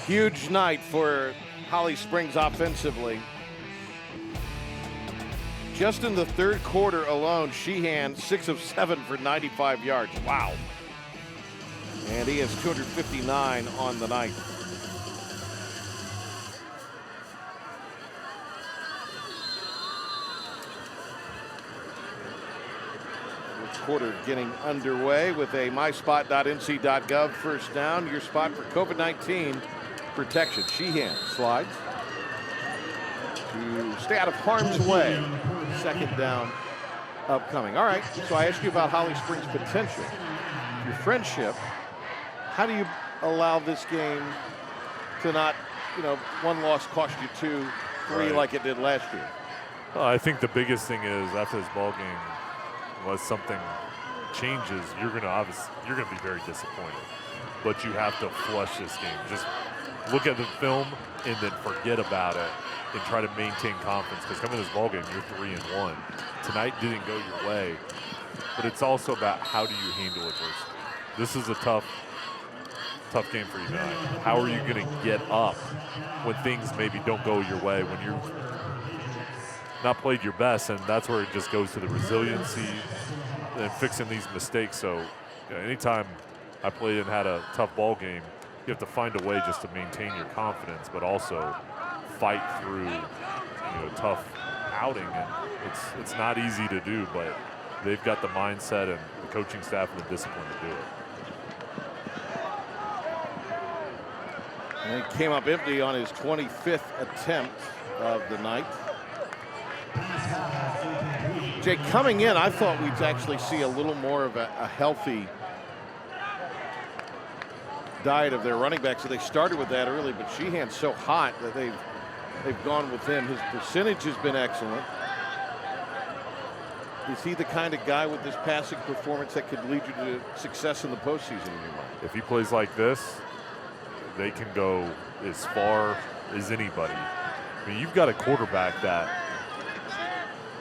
Huge night for Holly Springs offensively. Just in the 3rd quarter alone, Sheehan 6 of 7 for 95 yards. Wow. And he has 259 on the night. Quarter getting underway with a myspot.nc.gov 1st down, your spot for COVID-19 protection. Sheehan slides to stay out of harm's way. 2nd down upcoming. All right, so I asked you about Holly Springs' potential. Your Friendship, how do you allow this game to not, one loss cost you 2, 3 right, like it did last year? I think the biggest thing is after this ball game, unless something changes, you're going to be very disappointed. But you have to flush this game. Just look at the film and then forget about it and try to maintain confidence. Because coming to this ball game, you're 3-1. Tonight didn't go your way, but it's also about how do you handle adversity. This is a tough game for you tonight. How are you going to get up when things maybe don't go your way, when you're not played your best? And that's where it just goes to the resiliency and fixing these mistakes. So anytime I played and had a tough ball game, you have to find a way just to maintain your confidence, but also fight through tough outing, and it's not easy to do, but they've got the mindset and the coaching staff and the discipline to do it. And he came up empty on his 25th attempt of the night. Jay, coming in, I thought we'd actually see a little more of a healthy diet of their running backs. So they started with that early, but Sheehan's so hot that they've gone with him. His percentage has been excellent. Is he the kind of guy with this passing performance that could lead you to success in the postseason in your mind? If he plays like this, they can go as far as anybody. I mean, you've got a quarterback that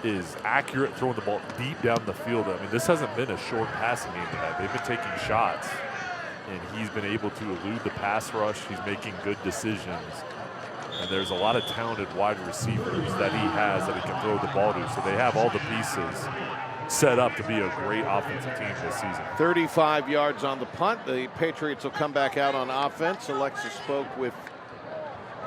is accurate throwing the ball deep down the field. I mean, this hasn't been a short passing game tonight. They've been taking shots, and he's been able to elude the pass rush. He's making good decisions. And there's a lot of talented wide receivers that he has that he can throw the ball to. So they have all the pieces set up to be a great offensive team this season. 35 yards on the punt. The Patriots will come back out on offense. Alexa spoke with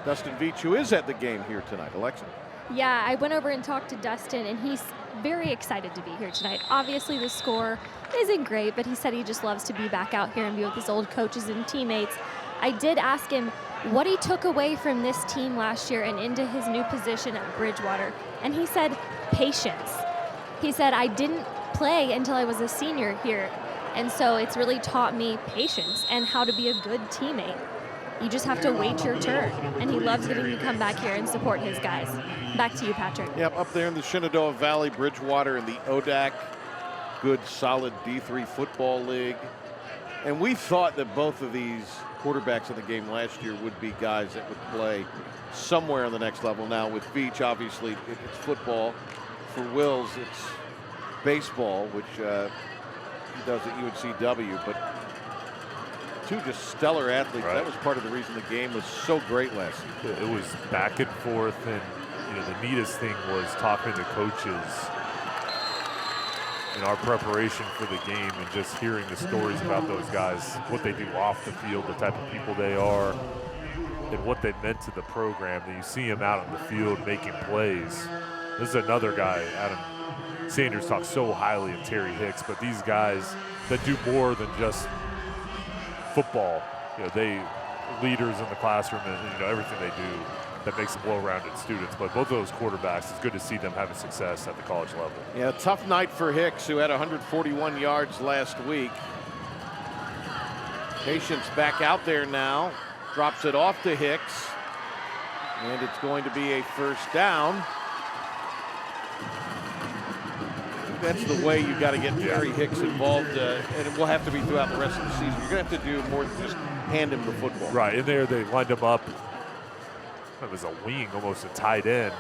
Dustin Veach, who is at the game here tonight. Alexa. Yeah, I went over and talked to Dustin, and he's very excited to be here tonight. Obviously, the score isn't great, but he said he just loves to be back out here and be with his old coaches and teammates. I did ask him what he took away from this team last year and into his new position at Bridgewater, and he said patience. He said, I didn't play until I was a senior here, and so it's really taught me patience and how to be a good teammate. You just have to wait your turn, and he loves getting to come back here and support his guys. Back to you, Patrick. Yep, up there in the Shenandoah Valley, Bridgewater in the ODAC, good solid D3 football league. And we thought that both of these quarterbacks in the game last year would be guys that would play somewhere on the next level. Now with Veach, obviously it's football. For Wills, it's baseball, which he does at UNCW, but two just stellar athletes. Right. That was part of the reason the game was so great last season. It was back and forth, and the neatest thing was talking to coaches in our preparation for the game and just hearing the stories about those guys, what they do off the field, the type of people they are, and what they meant to the program. That you see them out on the field making plays. This is another guy, Adam Sanders talks so highly of Terry Hicks, but these guys that do more than just football, they leaders in the classroom and everything they do that makes them well-rounded students. But both of those quarterbacks, it's good to see them having success at the college level. Yeah, tough night for Hicks, who had 141 yards last week. Patience back out there now, drops it off to Hicks, and it's going to be a first down. That's the way you got to get Terry Hicks involved, and it will have to be throughout the rest of the season. You're going to have to do more than just hand him the football. Right, in there they lined him up. It was a wing, almost a tight end.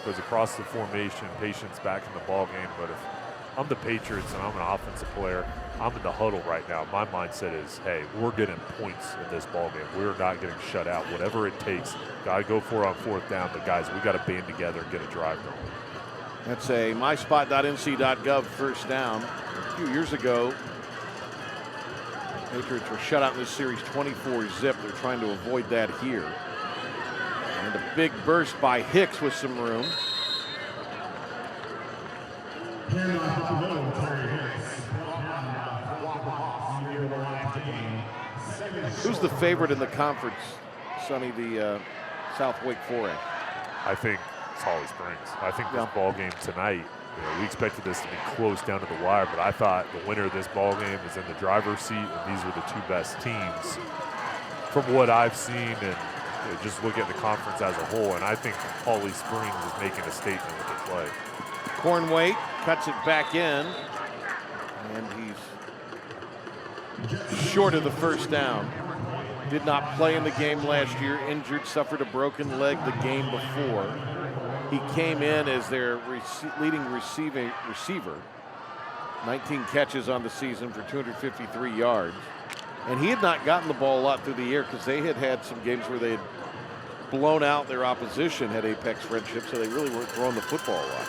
Goes across the formation, Patience back in the ball game. But if I'm the Patriots and I'm an offensive player, I'm in the huddle right now. My mindset is, hey, we're getting points in this ball game. We're not getting shut out. Whatever it takes, got to go for it on fourth down. But guys, we got to band together and get a drive going. That's a myspot.nc.gov first down. A few years ago, Patriots were shut out in this series 24-0. They're trying to avoid that here. And a big burst by Hicks with some room. Who's the favorite in the conference, Sonny, the South Wake 4A? I think it's Holly Springs. I think this ball game tonight, we expected this to be close down to the wire, but I thought the winner of this ball game is in the driver's seat, and these were the two best teams from what I've seen and just look at the conference as a whole. And I think Holly Springs is making a statement with the play. Cornwait cuts it back in, and he's short of the first down. Did not play in the game last year, injured, suffered a broken leg the game before. He came in as their leading receiver, 19 catches on the season for 253 yards. And he had not gotten the ball a lot through the air because they had had some games where they had blown out their opposition, had Apex Friendship, so they really weren't throwing the football a lot.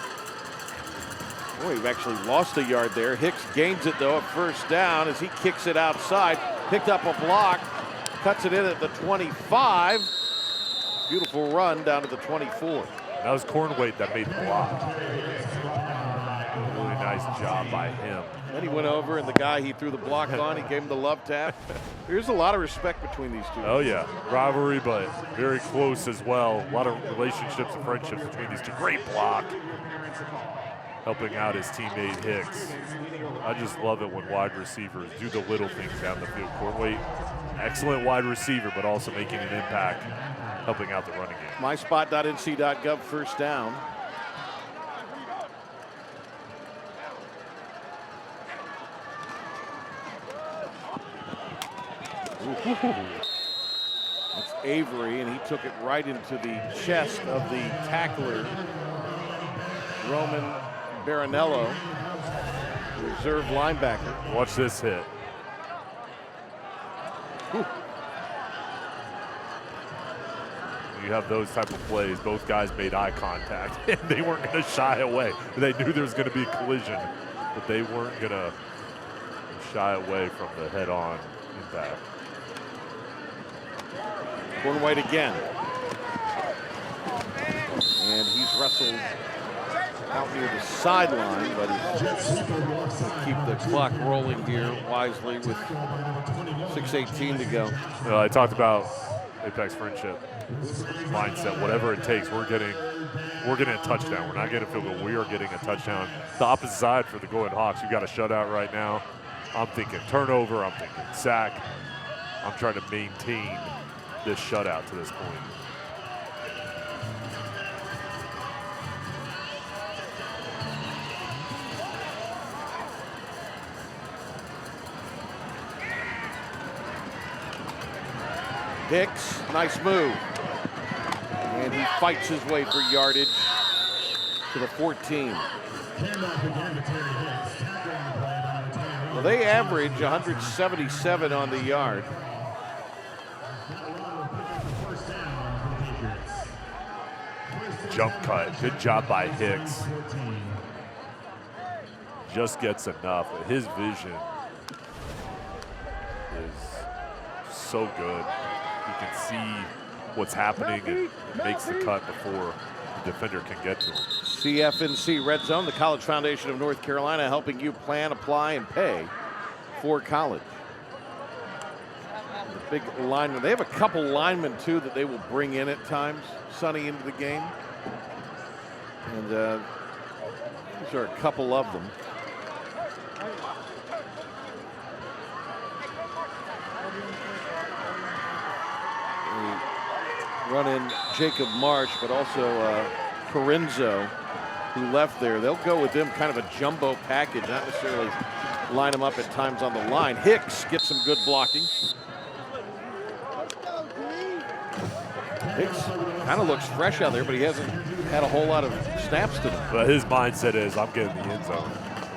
Boy, we've actually lost a yard there. Hicks gains it, though, at first down as he kicks it outside. Picked up a block, cuts it in at the 25. Beautiful run down to the 24. That was Cornwait that made the block. Really nice job by him. Then he went over, and the guy he threw the block on, he gave him the love tap. There's a lot of respect between these two. Oh, yeah. Rivalry, but very close as well. A lot of relationships and friendships between these two. Great block. Helping out his teammate Hicks. I just love it when wide receivers do the little things down the field. Cornwait, excellent wide receiver, but also making an impact, helping out the running game. myspot.nc.gov, first down. It's Avery, and he took it right into the chest of the tackler, Roman Baranello, reserve linebacker. Watch this hit. Whew. You have those type of plays. Both guys made eye contact, and they weren't going to shy away. They knew there was going to be a collision, but they weren't going to shy away from the head-on impact. Cornwait again. And he's wrestled out near the sideline, but he's going to keep the clock rolling here wisely with 6:18 to go. You know, I talked about Apex Friendship mindset. Whatever it takes, we're getting a touchdown. We're not getting a field goal. We are getting a touchdown. The opposite side for the Go Ahead Hawks. You got a shutout right now. I'm thinking turnover. I'm thinking sack. I'm trying to maintain this shutout to this point. Hicks, nice move. And he fights his way for yardage to the 14. Well, they average 177 on the yard. Jump cut. Good job by Hicks. Just gets enough. His vision is so good. You can see what's happening and makes the cut before the defender can get to him. CFNC Red Zone, the College Foundation of North Carolina, helping you plan, apply, and pay for college. The big lineman. They have a couple linemen, too, that they will bring in at times, Sonny, into the game. And these are a couple of them. They run in Jacob Marsh, but also Corinzo, who left there. They'll go with them kind of a jumbo package, not necessarily line them up at times on the line. Hicks gets some good blocking. Hicks kind of looks fresh out there, but he hasn't had a whole lot of snaps to him. But his mindset is, I'm getting the end zone.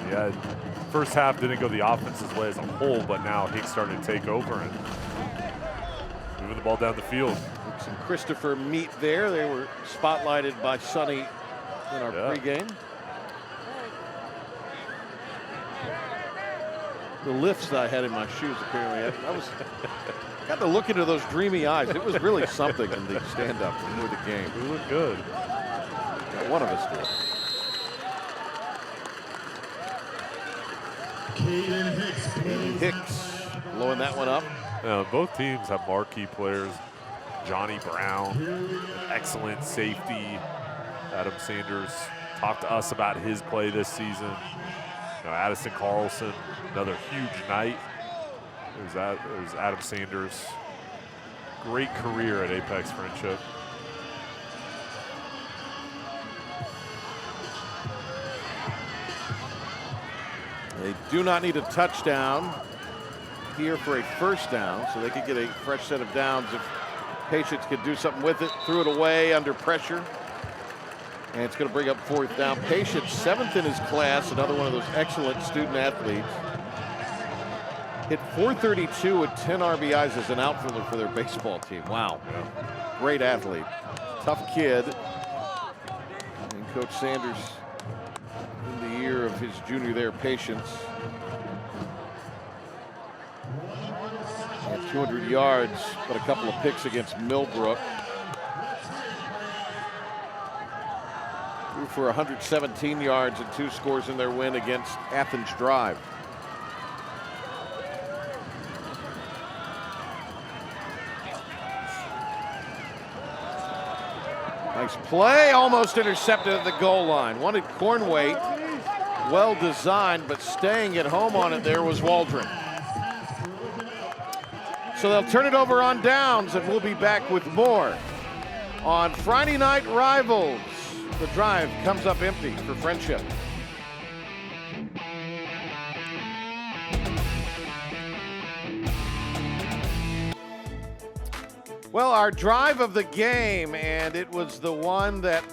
Yeah, first half didn't go the offense's way as a whole, but now Hicks starting to take over and moving the ball down the field. Hicks and Christopher meet there. They were spotlighted by Sonny in our pregame. The lifts I had in my shoes, apparently. I was got to look into those dreamy eyes. It was really something in the stand-up before the game. We looked good. One of us did. Hicks blowing that one up. Both teams have marquee players. Johnny Brown, excellent safety. Adam Sanders talked to us about his play this season. Addison Carlson, another huge night. There's Adam Sanders. Great career at Apex Friendship. They do not need a touchdown here for a first down, so they could get a fresh set of downs if Patience could do something with it. Threw it away under pressure. And it's going to bring up fourth down. Patience, 7th in his class, another one of those excellent student athletes. Hit 432 with 10 RBIs as an outfielder for their baseball team. Wow. Yeah. Great athlete. Tough kid. And Coach Sanders, in the year of his junior there, Patience. Had 200 yards, but a couple of picks against Millbrook. threw for 117 yards and 2 scores in their win against Athens Drive. Nice play, almost intercepted at the goal line. Wanted Cornway, well designed, but staying at home on it there was Waldron. So they'll turn it over on downs, and we'll be back with more on Friday Night Rivals. The drive comes up empty for Friendship. Well, our drive of the game, and it was the one that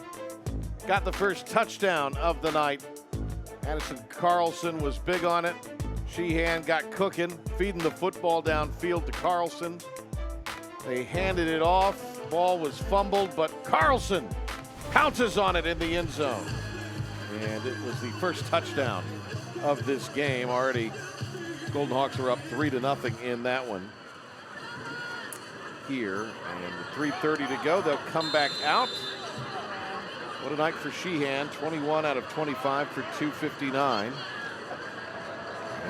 got the first touchdown of the night. Addison Carlson was big on it. Sheehan got cooking, feeding the football downfield to Carlson. They handed it off. Ball was fumbled, but Carlson pounces on it in the end zone. And it was the first touchdown of this game. Already, Golden Hawks are up 3-0 in that one. Here, and with 3:30 to go, they'll come back out. What a night for Sheehan, 21 out of 25 for 259.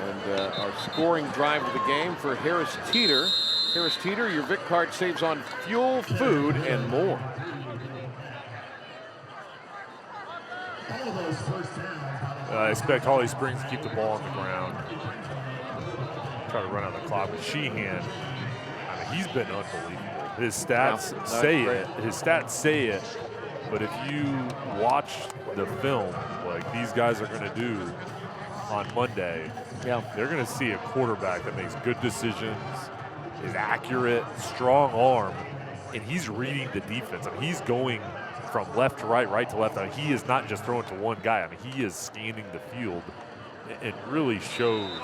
And our scoring drive of the game for Harris Teeter. Harris Teeter, your Vic card saves on fuel, food, and more. I expect Holly Springs to keep the ball on the ground. Try to run out the clock. But Sheehan, I mean, he's been unbelievable. His stats say it. His stats say it. But if you watch the film, like these guys are going to do on Monday, they're going to see a quarterback that makes good decisions, is accurate, strong arm, and he's reading the defense. I mean, he's going from left to right, right to left. I mean, he is not just throwing to one guy. I mean, he is scanning the field. It really shows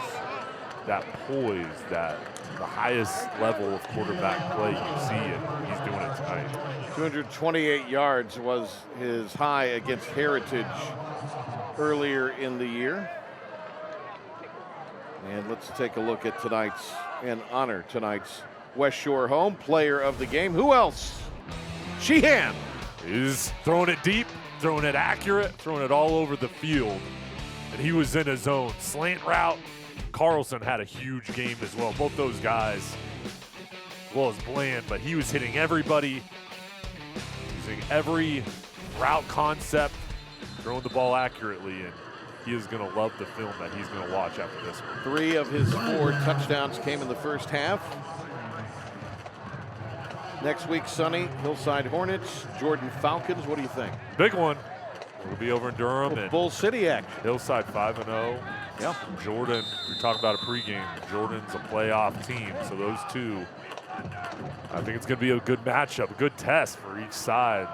that poise, that the highest level of quarterback play you see, and he's doing it tonight. 228 yards was his high against Heritage earlier in the year. And let's take a look at tonight's, and honor tonight's West Shore home player of the game. Who else? Sheehan. He's throwing it deep, throwing it accurate, throwing it all over the field. And he was in his zone. Slant route. Carlson had a huge game as well. Both those guys, as well as Bland, but he was hitting everybody, using every route concept, throwing the ball accurately, and he is going to love the film that he's going to watch after this one. 3 of his 4 touchdowns came in the first half. Next week, Sonny, Hillside Hornets, Jordan Falcons. What do you think? Big one. We'll be over in Durham. And Bull City action. Hillside 5-0. Yep. Jordan, we were talking about a pregame. Jordan's a playoff team, so those two, I think it's going to be a good matchup, a good test for each side.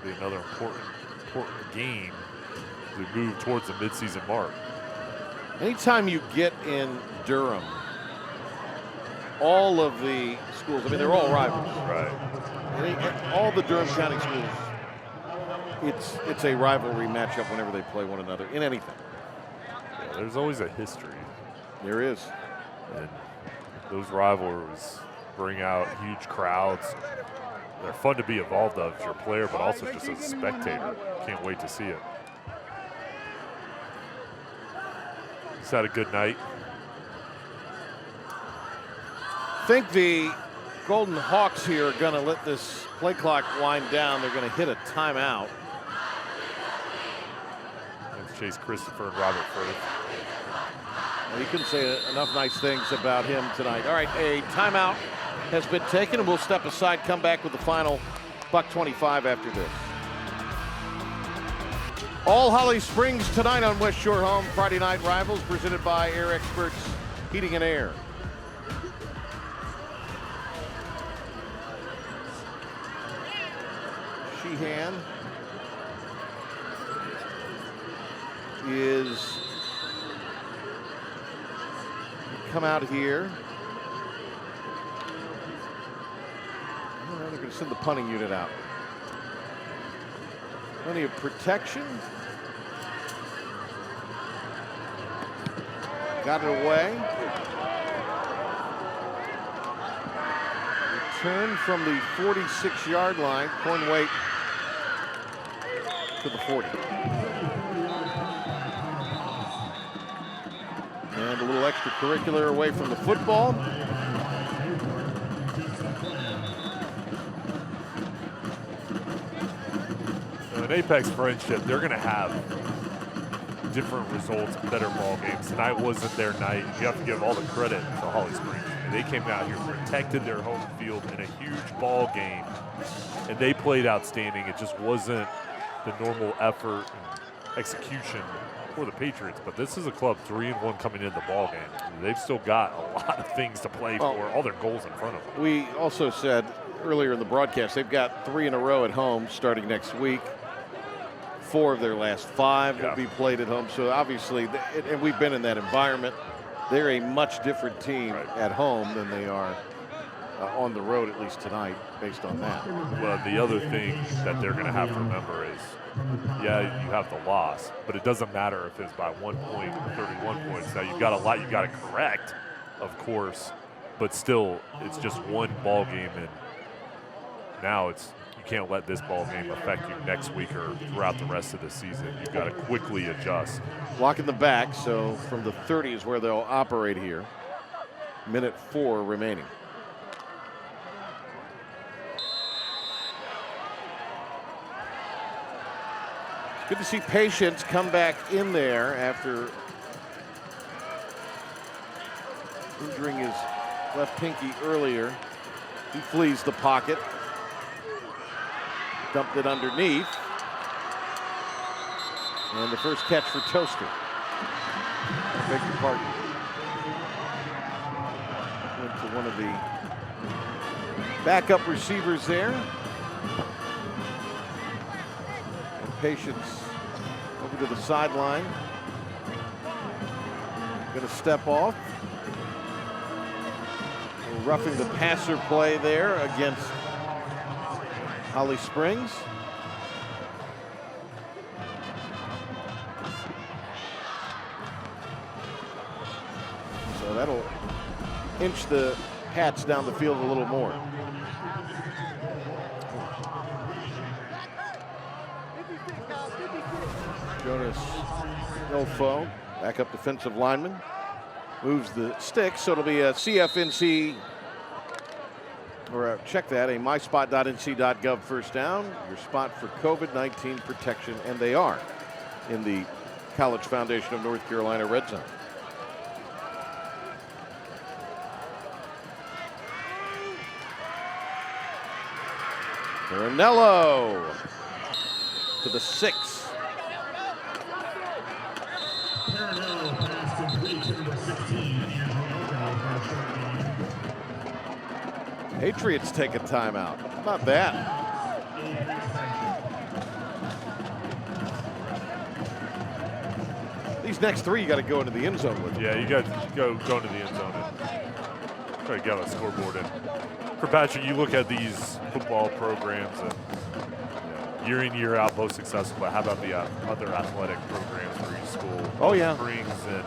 It'll be another important game as we move towards the midseason mark. Anytime you get in Durham, all of the schools, I mean, they're all rivals. Right. All the Durham County schools, it's a rivalry matchup whenever they play one another in anything. Yeah, there's always a history. There is. And those rivalries bring out huge crowds. They're fun to be involved of as your player, but also just as a spectator. Can't wait to see it. He's had a good night. I think the Golden Hawks here are going to let this play clock wind down. They're going to hit a timeout. That's Chase Christopher and Robert Firth. Well, you couldn't say enough nice things about him tonight. All right, a timeout has been taken, and we'll step aside, come back with the final $1.25 after this. All Holly Springs tonight on West Shore Home. Friday Night Rivals presented by Air Experts Heating and Air. Sheehan is come out here. They're going to send the punting unit out. Plenty of protection. Got it away. Return from the 46-yard line. Cornway to the 40. And a little extracurricular away from the football. In Apex Friendship, they're going to have different results, better ball games. Tonight wasn't their night. You have to give all the credit to Holly Springs. They came out here, protected their home field in a huge ball game, and they played outstanding. It just wasn't the normal effort and execution for the Patriots. But this is a club 3-1 coming into the ball game. They've still got a lot of things to play for, all their goals in front of them. We also said earlier in the broadcast they've got 3 in a row at home starting next week. 4 of their last 5 will be played at home. So obviously, and we've been in that environment, they're a much different team at home than they are on the road, at least tonight, based on that. Well, the other thing that they're going to have to remember is, yeah, you have the loss, but it doesn't matter if it's by 1 point or 31 points. Now, you've got a lot you've got to correct, of course, but still, it's just one ball game, and now it's you can't let this ball game affect you next week or throughout the rest of the season. You've got to quickly adjust. Block in the back, so from the 30 is where they'll operate here. Minute 4 remaining. It's good to see Patience come back in there after injuring his left pinky earlier. He flees the pocket. Dumped it underneath. And the first catch for Toaster. I beg your pardon. Went to one of the backup receivers there. And Patience over to the sideline. Going to step off. Roughing the passer play there against Holly Springs. So that'll inch the Pats down the field a little more. Jonas Elfo, backup defensive lineman, moves the stick, so it'll be a CFNC, or check that, a myspot.nc.gov first down, your spot for COVID-19 protection, and they are in the College Foundation of North Carolina red zone. Marinello to the 6. Patriots take a timeout. Not bad. These next 3 you got to go into the end zone with. Yeah, you got to go into the end zone and try to get on the scoreboard. And for Patrick, you look at these football programs and year in, year out, both successful, but how about the other athletic programs for each school? Oh, yeah. Springs and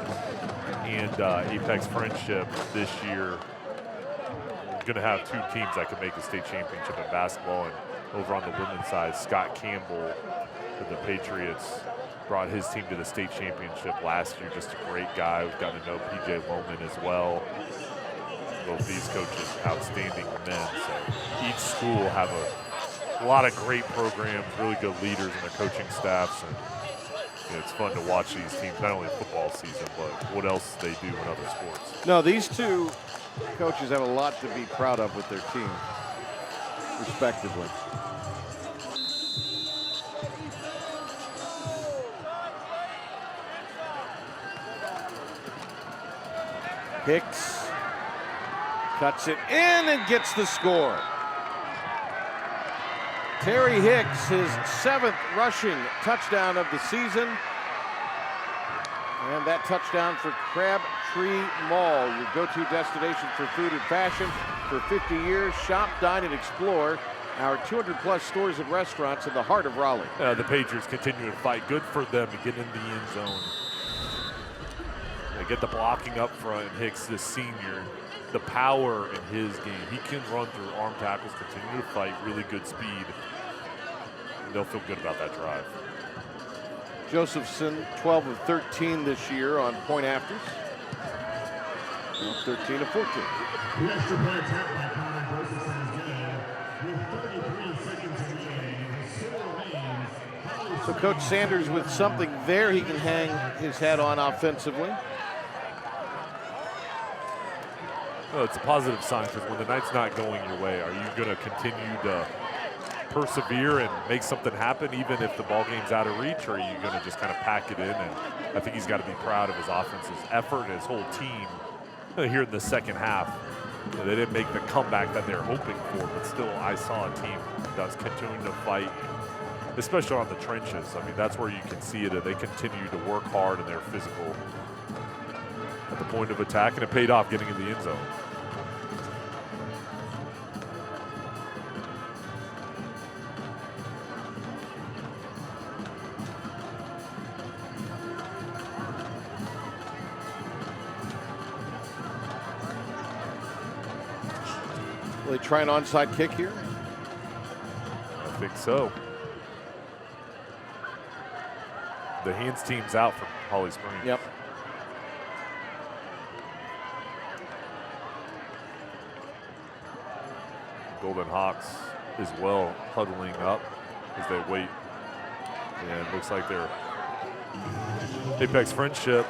Apex Friendship this year. Going to have 2 teams that can make a state championship in basketball, and over on the women's side, Scott Campbell for the Patriots brought his team to the state championship last year. Just a great guy. We've gotten to know PJ Loman as well. Both these coaches, outstanding men. So each school have a lot of great programs, really good leaders in their coaching staffs, and it's fun to watch these teams, not only football season, but what else they do in other sports. No, these 2 coaches have a lot to be proud of with their team, respectively. Hicks cuts it in and gets the score. Terry Hicks, his 7th rushing touchdown of the season. And that touchdown for Crabtree Mall, your go-to destination for food and fashion. For 50 years, shop, dine, and explore our 200-plus stores and restaurants in the heart of Raleigh. The Patriots continue to fight. Good for them to get in the end zone. They get the blocking up front. Hicks, this senior, the power in his game. He can run through arm tackles, continue to fight, really good speed. And they'll feel good about that drive. Josephson, 12 of 13 this year on point afters. 13 of 14. The extra point attempt by Connor Josephson is good. With 33 seconds remaining, the score remains. So Coach Sanders with something there he can hang his hat on offensively. Well, it's a positive sign because when the night's not going your way, are you going to continue to persevere and make something happen even if the ball game's out of reach, or are you going to just kind of pack it in? And I think he's got to be proud of his offense's effort and his whole team here in the second half. They didn't make the comeback that they're hoping for, but still I saw a team that's continuing to fight, especially on the trenches. I mean, that's where you can see it. They continue to work hard and they're physical at the point of attack, and it paid off getting in the end zone. Will they try an onside kick here? I think so. The hands team's out from Holly Springs. Yep. Golden Hawks as well huddling up as they wait. And it looks like they're Apex Friendship.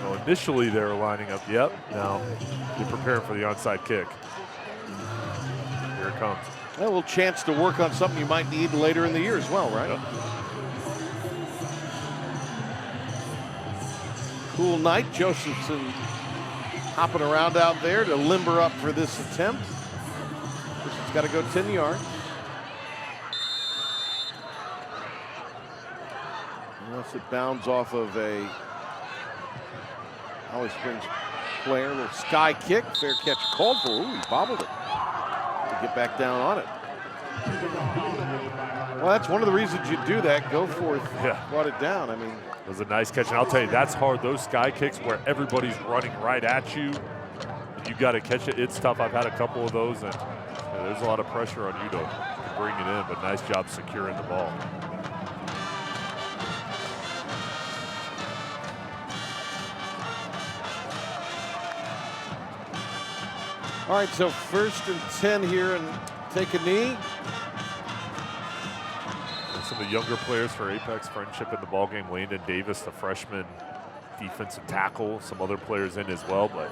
Well, initially they were lining up. Yep. Now they're preparing for the onside kick. Here it comes. A little chance to work on something you might need later in the year as well, right? Yep. Cool night. Josephson hopping around out there to limber up for this attempt. It's got to go 10 yards. Unless it bounds off of a Holly Springs player. A little sky kick. Fair catch called for. Ooh, he bobbled it to get back down on it. Well, that's one of the reasons you do that. Go forth. Yeah. Brought it down. I mean, it was a nice catch, and I'll tell you, that's hard. Those sky kicks where everybody's running right at you, you got to catch it. It's tough. I've had a couple of those, and there's a lot of pressure on you to bring it in, but nice job securing the ball. all right, so 1st and 10 here, and take a knee. And some of the younger players for Apex Friendship in the ballgame, Landon Davis, the freshman defensive tackle, some other players in as well, but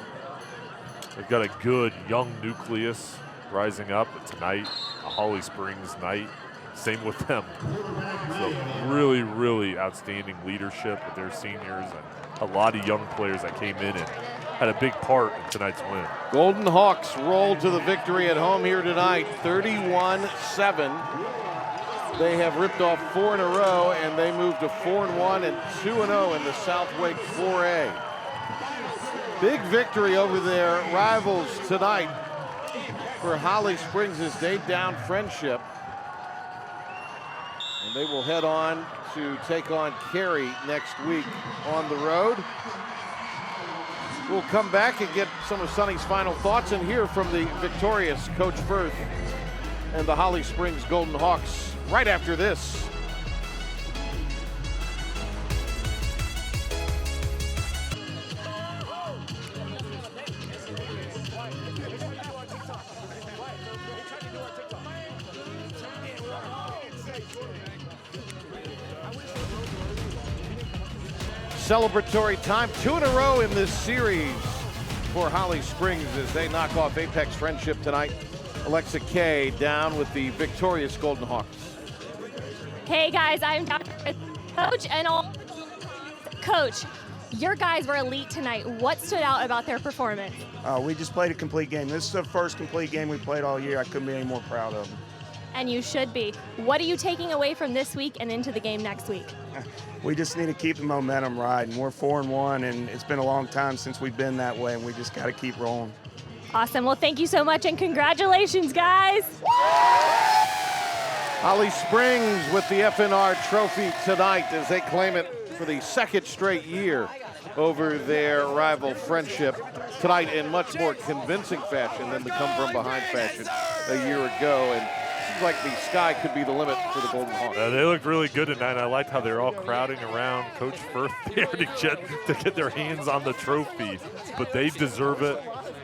they've got a good young nucleus rising up tonight, a Holly Springs night. Same with them. So really, really outstanding leadership with their seniors and a lot of young players that came in and had a big part in tonight's win. Golden Hawks roll to the victory at home here tonight, 31-7. They have ripped off 4 in a row, and they move to 4-1 and 2-0 in the South Wake 4A. Big victory over their rivals tonight for Holly Springs as they down Friendship. And they will head on to take on Cary next week on the road. We'll come back and get some of Sonny's final thoughts and hear from the victorious Coach Firth and the Holly Springs Golden Hawks right after this. Celebratory time, 2 in a row in this series for Holly Springs as they knock off Apex Friendship tonight. Alexa Kay down with the victorious Golden Hawks. Hey guys, I'm Dr. Coach and all. Coach, your guys were elite tonight. What stood out about their performance? We just played a complete game. This is the first complete game we played all year. I couldn't be any more proud of them. And you should be. What are you taking away from this week and into the game next week? We just need to keep the momentum riding. We're 4-1, and it's been a long time since we've been that way, and we just got to keep rolling. Awesome. Well, thank you so much, and congratulations, guys. Holly Springs with the FNR trophy tonight as they claim it for the 2nd straight year over their rival Friendship tonight in much more convincing fashion than the come-from-behind fashion a year ago. And seems like the sky could be the limit for the Golden Hawks. They looked really good tonight. I liked how they're all crowding around Coach Firth there to get their hands on the trophy, but they deserve it.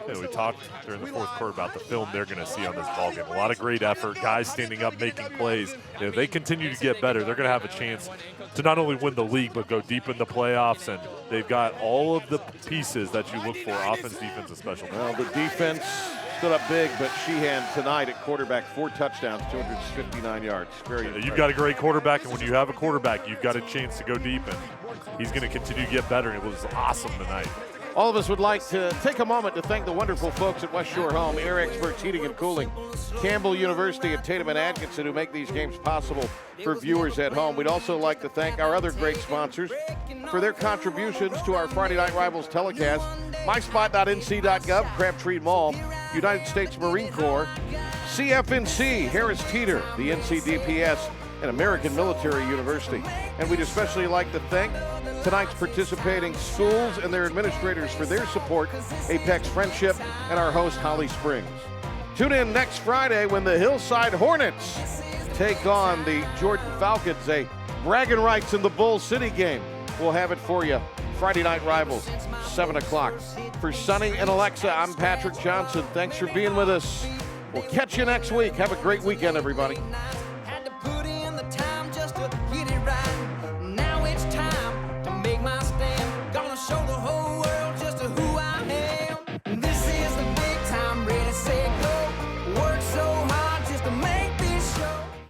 You know, we talked during the fourth quarter about the film they're going to see on this ballgame. A lot of great effort, guys standing up, making plays. If they continue to get better, they're going to have a chance to not only win the league, but go deep in the playoffs. And they've got all of the pieces that you look for, offense, defense, and special teams. Well, the defense stood up big, but Sheehan tonight at quarterback, 4 touchdowns, 259 yards. Very impressive. You've got a great quarterback, and when you have a quarterback, you've got a chance to go deep, and he's going to continue to get better. And it was awesome tonight. All of us would like to take a moment to thank the wonderful folks at West Shore Home, Air Experts Heating and Cooling, Campbell University, and Tatum and Atkinson, who make these games possible for viewers at home. We'd also like to thank our other great sponsors for their contributions to our Friday Night Rivals telecast: myspot.nc.gov, Crabtree Mall, United States Marine Corps, CFNC, Harris Teeter, the NCDPS, and American Military University. And we'd especially like to thank tonight's participating schools and their administrators for their support, Apex Friendship, and our host, Holly Springs. Tune in next Friday when the Hillside Hornets take on the Jordan Falcons, a bragging rights in the Bull City game. We'll have it for you. Friday Night Rivals, 7 o'clock. For Sonny and Alexa, I'm Patrick Johnson. Thanks for being with us. We'll catch you next week. Have a great weekend, everybody.